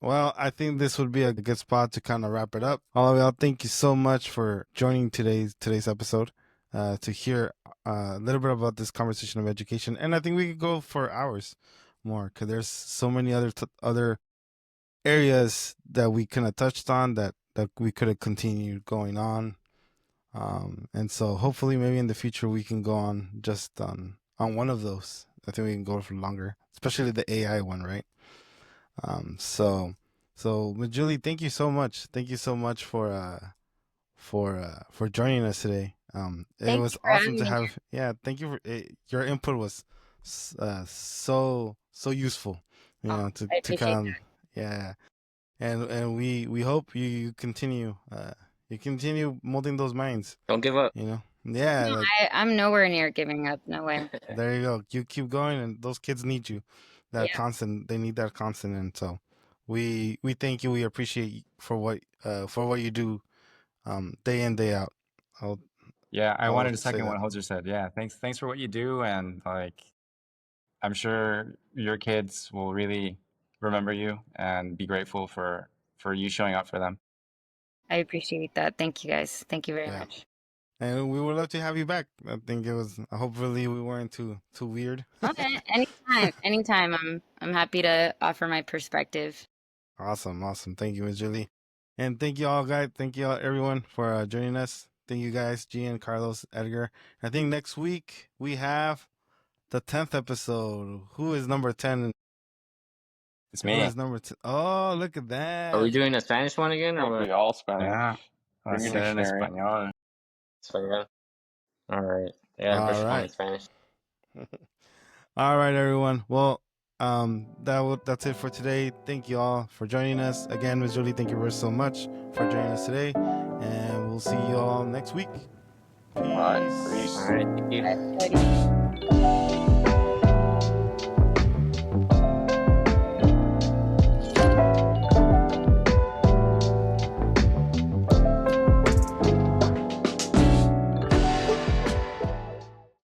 Well, I think this would be a good spot to kind of wrap it up. All of y'all, thank you so much for joining today's episode to hear a little bit about this conversation of education. And I think we could go for hours more because there's so many other areas that we kind of touched on that we could have continued going on. And so hopefully maybe in the future we can go on just on one of those. I think we can go for longer, especially the AI one, right? So Ms. Julie, thank you so much. Thank you so much for joining us today. It Thank was you for awesome having to me. have. Yeah, thank you for your input was so useful. You know, to I appreciate kind of yeah, and we hope you continue you continue molding those minds. Don't give up. You know, yeah, No, like I'm nowhere near giving up. No way. there you go. You keep going, and those kids need you. That Yeah. constant, they need that constant, and so we thank you. We appreciate you for what you do, day in day out. Yeah, I I'll wanted to say second that. what Jose said. Yeah, thanks for what you do, and like I'm sure your kids will really remember you and be grateful for you showing up for them. I appreciate that. Thank you guys. Thank you very Yeah. much. And we would love to have you back. I think it was. Hopefully, we weren't too weird. Okay, anytime. I'm happy to offer my perspective. Awesome. Thank you, Ms. Julie, and thank you all, guys. Thank you all, everyone, for joining us. Thank you, guys, Gian, Carlos, Edgar. I think next week we have the 10th episode. Who is number 10? It's Who me. is number 10? Oh, look at that. Are we doing a Spanish one again, or Probably what? all Spanish. Yeah, va a Bring your ser en dictionary. español. Español. All right. Yeah, All first one right. in Spanish. All right, everyone. Well, that's it for today. Thank you all for joining us again, Ms. Jolie. Thank you very so much for joining us today, and we'll see you all next week. Peace. All right, peace. All right. Thank you. Bye, everybody.